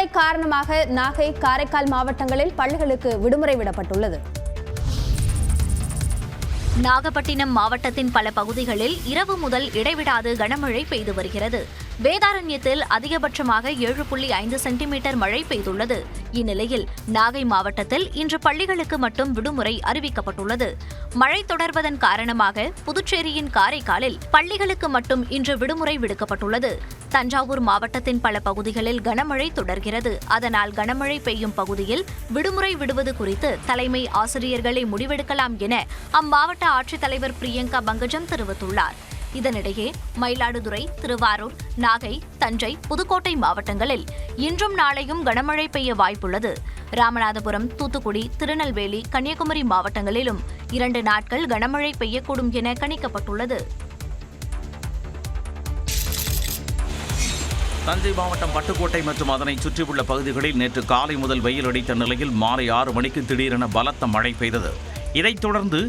கனமழை காரணமாக நாகை, காரைக்கால் மாவட்டங்களில் பள்ளிகளுக்கு விடுமுறை விடப்பட்டுள்ளது. நாகப்பட்டினம் மாவட்டத்தின் பல பகுதிகளில் இரவு முதல் இடைவிடாது கனமழை பெய்து வருகிறது. வேதாரண்யத்தில் அதிகபட்சமாக 7.5 சென்டிமீட்டர் மழை பெய்துள்ளது. இந்நிலையில் நாகை மாவட்டத்தில் இன்று பள்ளிகளுக்கு மட்டும் விடுமுறை அறிவிக்கப்பட்டுள்ளது. மழை தொடர்வதன் காரணமாக புதுச்சேரியின் காரைக்காலில் பள்ளிகளுக்கு மட்டும் இன்று விடுமுறை விடுக்கப்பட்டுள்ளது. தஞ்சாவூர் மாவட்டத்தின் பல பகுதிகளில் கனமழை தொடர்கிறது. அதனால் கனமழை பெய்யும் பகுதியில் விடுமுறை விடுவது குறித்து தலைமை ஆசிரியர்களை முடிவெடுக்கலாம் என அம்மாவட்ட ஆட்சித்தலைவர் பிரியங்கா பங்கஜம் தெரிவித்துள்ளார். இதனிடையே மயிலாடுதுறை, திருவாரூர், நாகை, தஞ்சை, புதுக்கோட்டை மாவட்டங்களில் இன்றும் நாளையும் கனமழை பெய்ய வாய்ப்புள்ளது. ராமநாதபுரம், தூத்துக்குடி, திருநெல்வேலி, கன்னியாகுமரி மாவட்டங்களிலும் 2 நாட்கள் கனமழை பெய்யக்கூடும் என கணிக்கப்பட்டுள்ளது. தஞ்சை மாவட்டம் பட்டுக்கோட்டை மற்றும் அதனை சுற்றியுள்ள பகுதிகளில் நேற்று காலை முதல் வெயில் அடித்த நிலையில் மாலை 6 மணிக்கு திடீரென பலத்த மழை பெய்தது. இதைத் தொடர்ந்து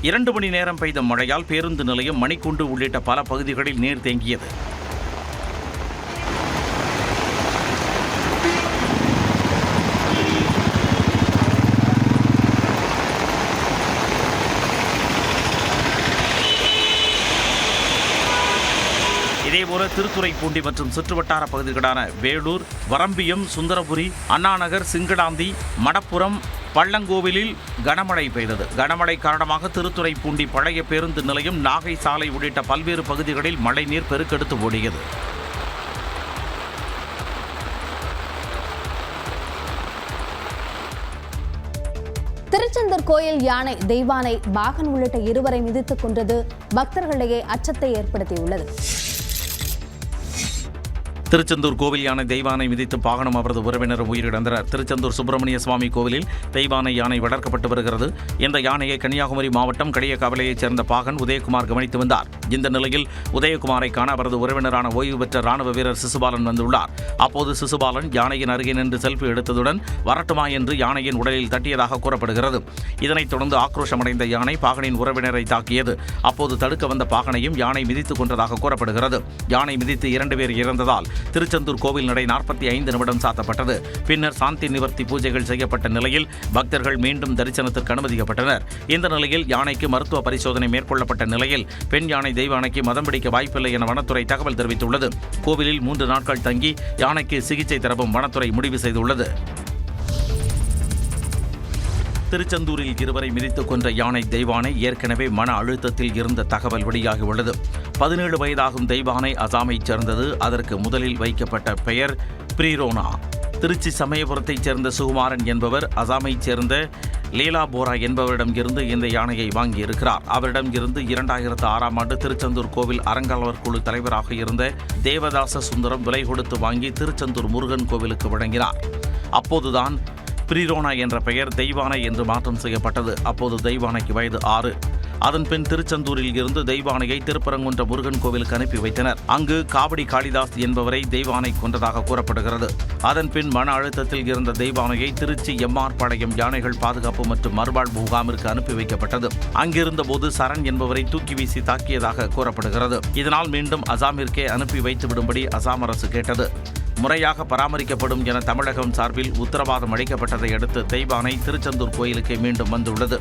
2 மணி நேரம் பெய்த மழையால் பேருந்து நிலையம், மணிக்கூண்டு உள்ளிட்ட பல பகுதிகளில் நீர் தேங்கியது. இதேபோல திருத்துறைப்பூண்டி மற்றும் சுற்றுவட்டார பகுதிகளான வேலூர், வரம்பியம், சுந்தரபுரி, அண்ணாநகர், சிங்கடாந்தி, மடப்புரம், பள்ளங்கோவிலில் கனமழை பெய்தது. கனமழை காரணமாக திருத்துறைப்பூண்டி பழைய பேருந்து நிலையம், நாகை சாலை உள்ளிட்ட பல்வேறு பகுதிகளில் மழைநீர் பெருக்கெடுத்து ஓடியது. திருச்செந்தூர் கோயில் யானை, தெய்வானை, பாகன் உள்ளிட்ட இருவரை மிதித்துக் கொன்றது பக்தர்களிடையே அச்சத்தை ஏற்படுத்தியுள்ளது. திருச்செந்தூர் கோவில் யானை தெய்வானை மிதித்து பாகனும் அவரது உறவினரும் உயிரிழந்தனர். திருச்செந்தூர் சுப்பிரமணிய சுவாமி கோவிலில் தெய்வானை யானை வளர்க்கப்பட்டு வருகிறது. இந்த யானையை கன்னியாகுமரி மாவட்டம் கடியக்காவலையைச் சேர்ந்த பாகன் உதயகுமார் கவனித்து வந்தார். இந்த நிலையில் உதயகுமாரை காண அவரது உறவினரான ஓய்வு பெற்ற ராணுவ வீரர் சிசுபாலன் வந்துள்ளார். அப்போது சிசுபாலன் யானையின் அருகே நின்று செல்ஃபி எடுத்ததுடன் வரட்டுமா என்று யானையின் உடலில் தட்டியதாக கூறப்படுகிறது. இதனைத் தொடர்ந்து ஆக்ரோஷமடைந்த யானை பாகனின் உறவினரை தாக்கியது. அப்போது தடுக்க வந்த பாகனையும் யானை மிதித்துக் கொன்றதாக கூறப்படுகிறது. யானை மிதித்து 2 பேர் இறந்ததால் திருச்செந்தூர் கோவில் நடை 45 நிமிடம் சாத்தப்பட்டது. பின்னர் சாந்தி நிவர்த்தி பூஜைகள் செய்யப்பட்ட நிலையில் பக்தர்கள் மீண்டும் தரிசனத்திற்கு அனுமதிக்கப்பட்டனர். இந்த நிலையில் யானைக்கு மருத்துவ பரிசோதனை மேற்கொள்ளப்பட்ட நிலையில் பெண் யானை தெய்வானைக்கு மதம் பிடிக்க வாய்ப்பில்லை என வனத்துறை தகவல் தெரிவித்துள்ளது. கோவிலில் 3 நாட்கள் தங்கி யானைக்கு சிகிச்சை தரவும் வனத்துறை முடிவு செய்துள்ளது. திருச்செந்தூரில் இருவரை மிதித்துக் கொன்ற யானை தெய்வானை ஏற்கனவே மன அழுத்தத்தில் இருந்த தகவல் வெளியாகியுள்ளது. 17 வயதாகும் தெய்வானை அசாமைச் சேர்ந்தது. அதற்கு முதலில் வைக்கப்பட்ட பெயர் பிரீரோனா. திருச்சி சமயபுரத்தைச் சேர்ந்த சுகுமாரன் என்பவர் அசாமைச் சேர்ந்த லேலா போரா என்பவரிடம் இருந்து இந்த யானையை வாங்கியிருக்கிறார். அவரிடம் இருந்து 2006ஆம் ஆண்டு திருச்செந்தூர் கோவில் அறங்காவலர் குழு தலைவராக இருந்த தேவதாச சுந்தரம் விலை கொடுத்து வாங்கி திருச்செந்தூர் முருகன் கோவிலுக்கு வழங்கினார். அப்போதுதான் பிரீரோனா என்ற பெயர் தெய்வானை என்று மாற்றம் செய்யப்பட்டது. அப்போது தெய்வானைக்கு வயது 6. அதன்பின் திருச்செந்தூரில் இருந்து தெய்வானையை திருப்பரங்குன்ற முருகன் கோவிலுக்கு அனுப்பி வைத்தனர். அங்கு காவடி காளிதாஸ் என்பவரை தெய்வானை கொன்றதாக கூறப்படுகிறது. அதன்பின் மன அழுத்தத்தில் இருந்த தெய்வானையை திருச்சி எம்ஆர் பாளையம் யானைகள் பாதுகாப்பு மற்றும் மறுவாழ்வு முகாமிற்கு அனுப்பி வைக்கப்பட்டது. அங்கிருந்த போது சரண் என்பவரை தூக்கி வீசி தாக்கியதாக கூறப்படுகிறது. இதனால் மீண்டும் அசாமிற்கே அனுப்பி வைத்து விடும்படி அசாம் அரசு கேட்டது. முறையாக பராமரிக்கப்படும் என தமிழகம் சார்பில் உத்தரவாதம் அளிக்கப்பட்டதை அடுத்து தெய்வானை திருச்செந்தூர் கோயிலுக்கு மீண்டும் வந்துள்ளது.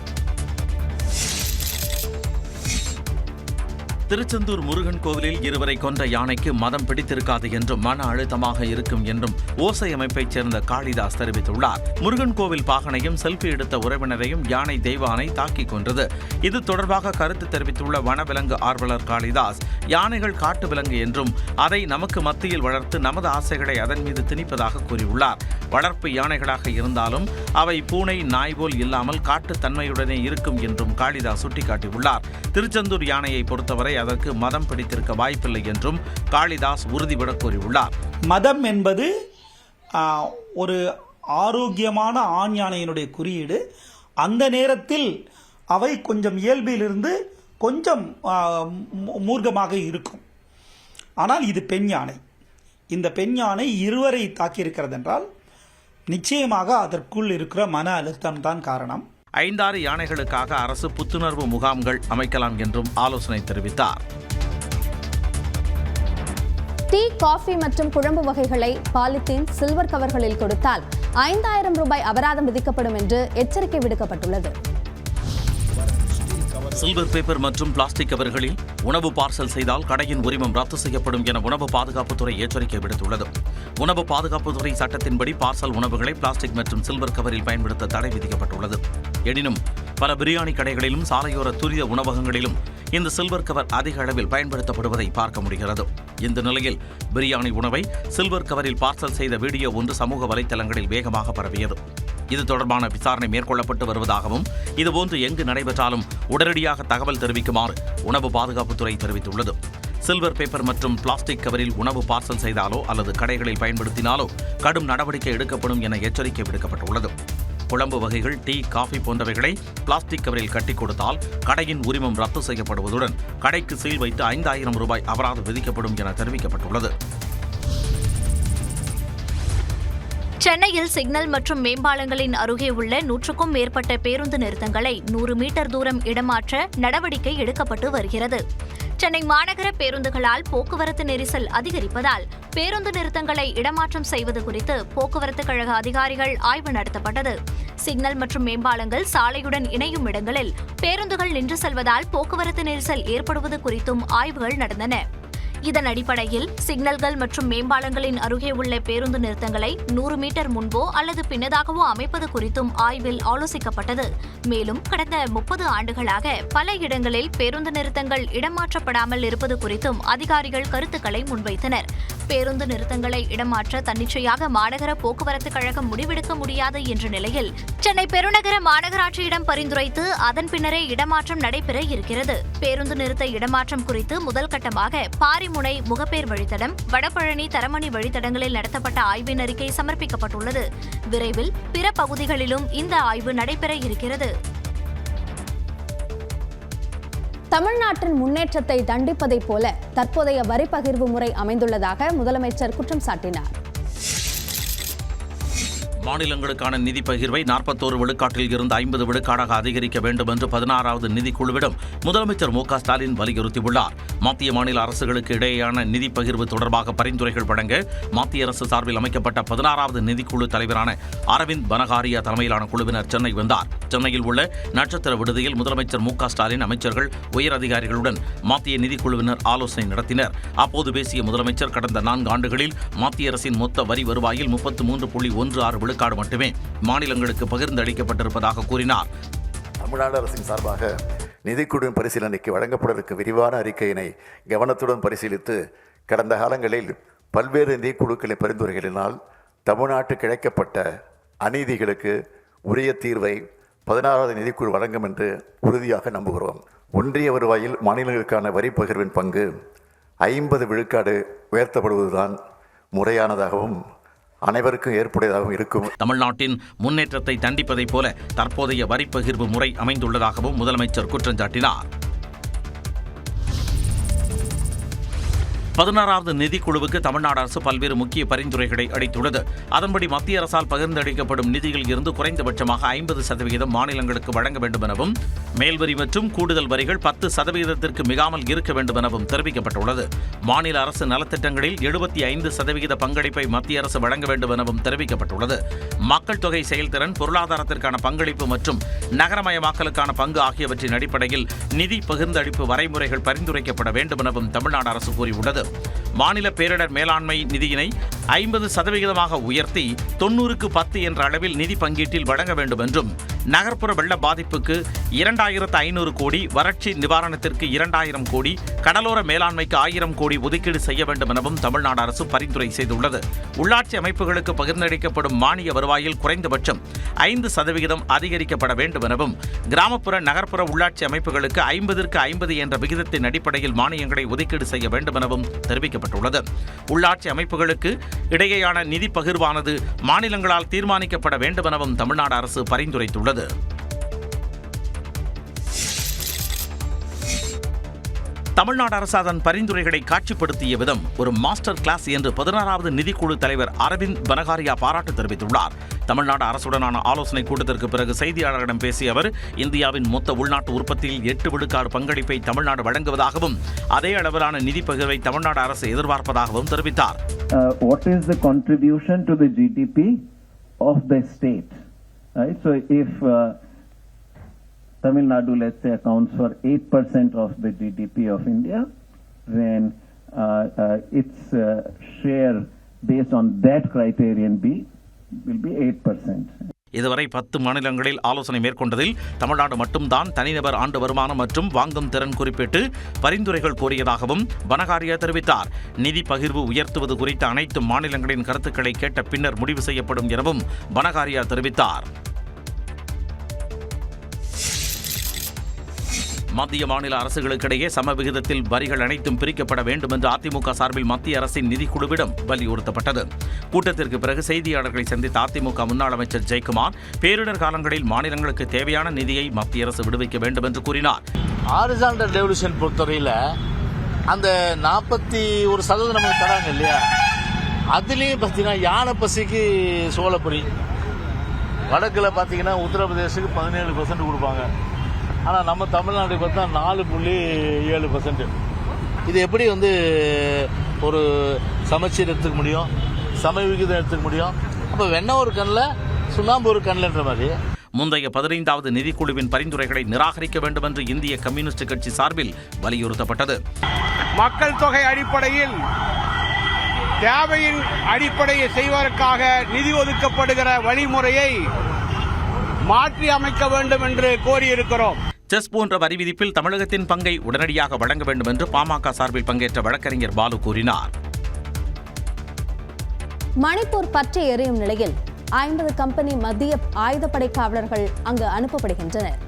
திருச்செந்தூர் முருகன் கோவிலில் இருவரை கொன்ற யானைக்கு மதம் பிடித்திருக்காது என்றும் மன அழுத்தமாக இருக்கும் என்றும் ஓசை அமைப்பைச் சேர்ந்த காளிதாஸ் தெரிவித்துள்ளார். முருகன் கோவில் பாகனையும் செல்ஃபி எடுத்த உறவினரையும் யானை தெய்வானை தாக்கிக் கொன்றது. இது தொடர்பாக கருத்து தெரிவித்துள்ள வனவிலங்கு ஆர்வலர் காளிதாஸ், யானைகள் காட்டு விலங்கு என்றும் அதை நமக்கு மத்தியில் வளர்த்து நமது ஆசைகளை அதன் மீது திணிப்பதாக கூறியுள்ளார். வளர்ப்பு யானைகளாக இருந்தாலும் அவை பூனை, நாய் போல் இல்லாமல் காட்டுத்தன்மையுடனே இருக்கும் என்றும் காளிதாஸ் சுட்டிக்காட்டியுள்ளார். திருச்செந்தூர் யானையை பொறுத்தவரை அதற்கு மதம் பிடித்திருக்க வாய்ப்பில்லை என்றும் காளிதாஸ் உறுதிபட கூறியுள்ளார். மதம் என்பது ஒரு ஆரோக்கியமான ஆண் யானையினுடைய குறியீடு. அந்த நேரத்தில் அவை கொஞ்சம் இயல்பிலிருந்து கொஞ்சம் மூர்க்கமாக இருக்கும். ஆனால் இது பெண் யானை. இந்த பெண் யானை இருவரை தாக்கியிருக்கிறது என்றால் நிச்சயமாக அதற்குள் இருக்கிற மன அழுத்தம் தான் காரணம். 5-6 யானைகளுக்காக அரசு புத்துணர்வு முகாம்கள் அமைக்கலாம் என்றும் ஆலோசனை தெரிவித்தார். டீ, காஃபி மற்றும் குழம்பு வகைகளை பாலித்தீன், சில்வர் கவர்களில் கொடுத்தால் 5000 ரூபாய் அபராதம் விதிக்கப்படும் என்று எச்சரிக்கை விடுக்கப்பட்டுள்ளது. சில்வர் பேப்பர் மற்றும் பிளாஸ்டிக் கவர்களில் உணவு பார்சல் செய்தால் கடையின் உரிமம் ரத்து செய்யப்படும் என உணவு பாதுகாப்புத்துறை எச்சரிக்கை விடுத்துள்ளது. உணவு பாதுகாப்புத்துறை சட்டத்தின்படி பார்சல் உணவுகளை பிளாஸ்டிக் மற்றும் சில்வர் கவரில் பயன்படுத்த தடை விதிக்கப்பட்டுள்ளது. எனினும் பல பிரியாணி கடைகளிலும் சாலையோர துரித உணவகங்களிலும் இந்த சில்வர் கவர் அதிக அளவில் பயன்படுத்தப்படுவதை பார்க்க முடிகிறது. இந்த நிலையில் பிரியாணி உணவை சில்வர் கவரில் பார்சல் செய்த வீடியோ ஒன்று சமூக வலைதளங்களில் வேகமாக பரவியது. இது தொடர்பான விசாரணை மேற்கொள்ளப்பட்டு வருவதாகவும் இதுபோன்று எங்கு நடைபெற்றாலும் உடனடியாக தகவல் தெரிவிக்குமாறு உணவு பாதுகாப்புத்துறை தெரிவித்துள்ளது. சில்வர் பேப்பர் மற்றும் பிளாஸ்டிக் கவரில் உணவு பார்சல் செய்தாலோ அல்லது கடைகளில் பயன்படுத்தினாலோ கடும் நடவடிக்கை எடுக்கப்படும் என எச்சரிக்கை விடுக்கப்பட்டுள்ளது. குழம்பு வகைகள், டீ, காஃபி போன்றவைகளை பிளாஸ்டிக் கவரில் கட்டிக் கொடுத்தால் கடையின் உரிமம் ரத்து செய்யப்படுவதுடன் கடைக்கு சீல் வைத்து 5000 ரூபாய் அபராதம் விதிக்கப்படும் என தெரிவிக்கப்பட்டுள்ளது. சென்னையில் சிக்னல் மற்றும் மேம்பாலங்களின் அருகே உள்ள 100க்கும் மேற்பட்ட பேருந்து நிறுத்தங்களை 100 மீட்டர் தூரம் இடமாற்ற நடவடிக்கை எடுக்கப்பட்டு வருகிறது. சென்னை மாநகர பேருந்துகளால் போக்குவரத்து நெரிசல் அதிகரிப்பதால் பேருந்து நிறுத்தங்களை இடமாற்றம் செய்வது குறித்து போக்குவரத்து கழக அதிகாரிகள் ஆய்வு நடத்தப்பட்டது. சிக்னல் மற்றும் மேம்பாலங்கள் சாலையுடன் இணையும் இடங்களில் பேருந்துகள் நின்று செல்வதால் போக்குவரத்து நெரிசல் ஏற்படுவது குறித்தும் ஆய்வுகள் நடந்தன. இதன் அடிப்படையில் சிக்னல்கள் மற்றும் மேம்பாலங்களின் அருகே உள்ள பேருந்து நிறுத்தங்களை 100 மீட்டர் முன்போ அல்லது பின்னதாகவோ அமைப்பது குறித்தும் ஆய்வில் ஆலோசிக்கப்பட்டது. மேலும் கடந்த 30 ஆண்டுகளாக பல இடங்களில் பேருந்து நிறுத்தங்கள் இடமாற்றப்படாமல் இருப்பது குறித்தும் அதிகாரிகள் கருத்துக்களை முன்வைத்தனர். பேருந்து நிறுத்தங்களை இடமாற்ற தன்னிச்சையாக மாநகர போக்குவரத்து கழகம் முடிவெடுக்க முடியாது என்ற நிலையில் சென்னை பெருநகர மாநகராட்சியிடம் பரிந்துரைத்து அதன் பின்னரே இடமாற்றம் நடைபெற இருக்கிறது. பேருந்து நிறுத்த இடமாற்றம் குறித்து முதல் கட்டமாக பாரிமுனை முகப்பேர் வழித்தடம், வடபழனி தரமணி வழித்தடங்களில் நடத்தப்பட்ட ஆய்வின் அறிக்கை சமர்ப்பிக்கப்பட்டுள்ளது. விரைவில் பிற பகுதிகளிலும் இந்த ஆய்வு நடைபெற இருக்கிறது. தமிழ்நாட்டின் முன்னேற்றத்தை தண்டிப்பதைப் போல தற்போதைய வரி பகிர்வு முறை அமைந்துள்ளதாக முதலமைச்சர் குற்றம் சாட்டினார். மாநிலங்களுக்கான நிதி பகிர்வை 41 விழுக்காட்டில் இருந்து 50 விழுக்காடாக அதிகரிக்க வேண்டும் என்று 16வது நிதிக்குழுவிடம் முதலமைச்சர் மு.க. ஸ்டாலின் வலியுறுத்தியுள்ளார். மத்திய மாநில அரசுகளுக்கு இடையேயான நிதி பகிர்வு தொடர்பாக பரிந்துரைகள் வழங்க மத்திய அரசு சார்பில் அமைக்கப்பட்ட 16வது நிதிக்குழு தலைவரான அரவிந்த் பனகாரியா தலைமையிலான குழுவினர் சென்னை வந்தார். சென்னையில் உள்ள நட்சத்திர விடுதியில் முதலமைச்சர் மு.க. ஸ்டாலின் அமைச்சர்கள், உயர் அதிகாரிகளுடன் மத்திய நிதிக்குழுவினர் ஆலோசனை நடத்தினர். அப்போது பேசிய முதலமைச்சர் கடந்த 4 ஆண்டுகளில் மத்திய அரசின் மொத்த வரி வருவாயில் 33.16 விழுக்காடு மட்டுமே மாநிலங்களுக்கு பகிர்ந்து அளிக்கப்பட்டிருப்பதாக கூறினார். தமிழ்நாடு அரசின் சார்பாக நிதிக்குழுவின் பரிசீலனைக்கு வழங்கப்படவிருக்க விரிவான அறிக்கையினை கவனத்துடன் பரிசீலித்து கடந்த காலங்களில் பல்வேறு நிதிக்குழுக்களின் பரிந்துரைகளினால் தமிழ்நாட்டுக்கு இழைக்கப்பட்ட அநீதிகளுக்கு உரிய தீர்வை 16வது நிதிக்குழு வழங்கும் என்று உறுதியாக நம்புகிறோம். ஒன்றிய வருவாயில் மாநிலங்களுக்கான வரி பகிர்வின் பங்கு 50 விழுக்காடு உயர்த்தப்படுவதுதான் முறையானதாகவும் அனைவருக்கும் ஏற்புடையதாகவும் இருக்கும். தமிழ்நாட்டின் முன்னேற்றத்தை தண்டிப்பதைப் போல தற்போதைய வரி பகிர்வு முறை அமைந்துள்ளதாகவும் முதலமைச்சர் குற்றம் சாட்டினார். 16வது நிதிக்குழுவுக்கு தமிழ்நாடு அரசு பல்வேறு முக்கிய பரிந்துரைகளை அளித்துள்ளது. அதன்படி மத்திய அரசால் பகிர்ந்தளிக்கப்படும் நிதியில் இருந்து குறைந்தபட்சமாக 50% மாநிலங்களுக்கு வழங்க வேண்டும் எனவும், மேல்வரி மற்றும் கூடுதல் வரிகள் 10% மிகாமல் இருக்க வேண்டும் எனவும் தெரிவிக்கப்பட்டுள்ளது. மாநில அரசு நலத்திட்டங்களில் 75% பங்களிப்பை மத்திய அரசு வழங்க வேண்டும் எனவும் தெரிவிக்கப்பட்டுள்ளது. மக்கள் தொகை செயல்திறன், பொருளாதாரத்திற்கான பங்களிப்பு மற்றும் நகரமயமாக்கலுக்கான பங்கு ஆகியவற்றின் அடிப்படையில் நிதி பகிர்ந்தளிப்பு வரைமுறைகள் பரிந்துரைக்கப்பட வேண்டும் எனவும் தமிழ்நாடு அரசு கூறியுள்ளது. மாநில பேரிடர் மேலாண்மை நிதியினை 50% உயர்த்தி 90க்கு 10 என்ற அளவில் நிதி பங்கீட்டில் வழங்க வேண்டும் என்றும், நகர்ப்புற வெள்ள பாதிப்புக்கு 2500 கோடி, வறட்சி நிவாரணத்திற்கு 2000 கோடி, கடலோர மேலாண்மைக்கு 1000 கோடி ஒதுக்கீடு செய்ய வேண்டும் எனவும் தமிழ்நாடு அரசு பரிந்துரை செய்துள்ளது. உள்ளாட்சி அமைப்புகளுக்கு பகிர்ந்தளிக்கப்படும் மானிய வருவாயில் குறைந்தபட்சம் 5% அதிகரிக்கப்பட வேண்டும் எனவும், கிராமப்புற நகர்ப்புற உள்ளாட்சி அமைப்புகளுக்கு 50க்கு 50 என்ற விகிதத்தின் அடிப்படையில் மானியங்களை ஒதுக்கீடு செய்ய வேண்டும் எனவும் தெரிவிக்கப்பட்டுள்ளது. உள்ளாட்சி அமைப்புகளுக்கு இடையேயான நிதி பகிர்வானது மாநிலங்களால் தீர்மானிக்கப்பட வேண்டும் எனவும் தமிழ்நாடு அரசு பரிந்துரைத்துள்ளது. தமிழ்நாடு அரசு அதன் பரிந்துரைகளை காட்சிப்படுத்திய விதம் ஒரு மாஸ்டர் கிளாஸ் என்று 16வது நிதிக்குழு தலைவர் அரவிந்த் பனகாரியா பாராட்டு தெரிவித்துள்ளார். தமிழ்நாடு அரசுடனான ஆலோசனை கூட்டத்திற்கு பிறகு செய்தியாளர்களிடம் பேசிய அவர், இந்தியாவின் மொத்த உள்நாட்டு உற்பத்தியில் 8 விழுக்காடு பங்களிப்பை தமிழ்நாடு வழங்குவதாகவும் அதே அளவிலான நிதி பகிர்வை தமிழ்நாடு அரசு எதிர்பார்ப்பதாகவும் தெரிவித்தார். What is the contribution to the GDP of the state? Right? So if Tamil Nadu, let's say, accounts for 8% of the GDP of India, then its share based on that criterion will be 8%. இதுவரை 10 மாநிலங்களில் ஆலோசனை மேற்கொண்டதில் தமிழ்நாடு மட்டும்தான் தனிநபர் ஆண்டு வருமானம் மற்றும் வாங்கும் திறன் குறிப்பிட்டு பரிந்துரைகள் கோரியதாகவும் பனகாரியா தெரிவித்தார். நிதி பகிர்வு உயர்த்துவது குறித்த அனைத்து மாநிலங்களின் கருத்துக்களை கேட்ட பின்னர் முடிவு செய்யப்படும் எனவும் பனகாரியா தெரிவித்தார். மத்திய மாநில அரசுகளுக்கிடையே சம விகிதத்தில் வரிகள் அனைத்தும் பிரிக்கப்பட வேண்டும் என்று அதிமுக சார்பில் மத்திய அரசின் நிதிக்குழுவிடம் வலியுறுத்தப்பட்டது. கூட்டத்திற்கு பிறகு செய்தியாளர்களை சந்தித்த அதிமுக முன்னாள் அமைச்சர் ஜெயக்குமார், பேரிடர் காலங்களில் மாநிலங்களுக்கு தேவையான நிதியை மத்திய அரசு விடுவிக்க வேண்டும் என்று கூறினார். ஹாரிசான்டல் டெவல்யூஷன் பொறுத்தவரையில் அந்த 41% நமக்கு தராங்க இல்லையா, அதுலேயும் பார்த்தீங்கன்னா யானை பசிக்கு சோளப்பொரி, வடக்கில் பார்த்தீங்கன்னா உத்தரப்பிரதேசுக்கு 17% கொடுப்பாங்க. ஆனால் நம்ம தமிழ்நாடு பார்த்தா 4.7%. இது எப்படி ஒரு சமச்சீர் எடுத்துக்க முடியும், சமவிகிதம் எடுத்துக்க முடியும்? அப்போ வெண்ணெய் ஒரு கண்ணில் சுண்ணாம்பு ஒரு கண்ணில்ன்ற மாதிரி. முந்தைய 15வது நிதிக்குழுவின் பரிந்துரைகளை நிராகரிக்க வேண்டும் என்று இந்திய கம்யூனிஸ்ட் கட்சி சார்பில் வலியுறுத்தப்பட்டது. மக்கள் தொகை அடிப்படையில் தேவையின் அடிப்படையை செய்வதற்காக நிதி ஒதுக்கப்படுகிற வழிமுறையை மாற்றி அமைக்க வேண்டும் என்று கோரியிருக்கிறோம். செஸ் போன்ற வரி விதிப்பில் தமிழகத்தின் பங்கை உடனடியாக வழங்க வேண்டும் என்று பாமக சார்பில் பங்கேற்ற வழக்கறிஞர் பாலு கூறினார். மணிப்பூர் பற்றி எரியும் நிலையில் 50 கம்பெனி மத்திய ஆயுதப்படை காவலர்கள் அங்கு அனுப்பப்படுகின்றனர்.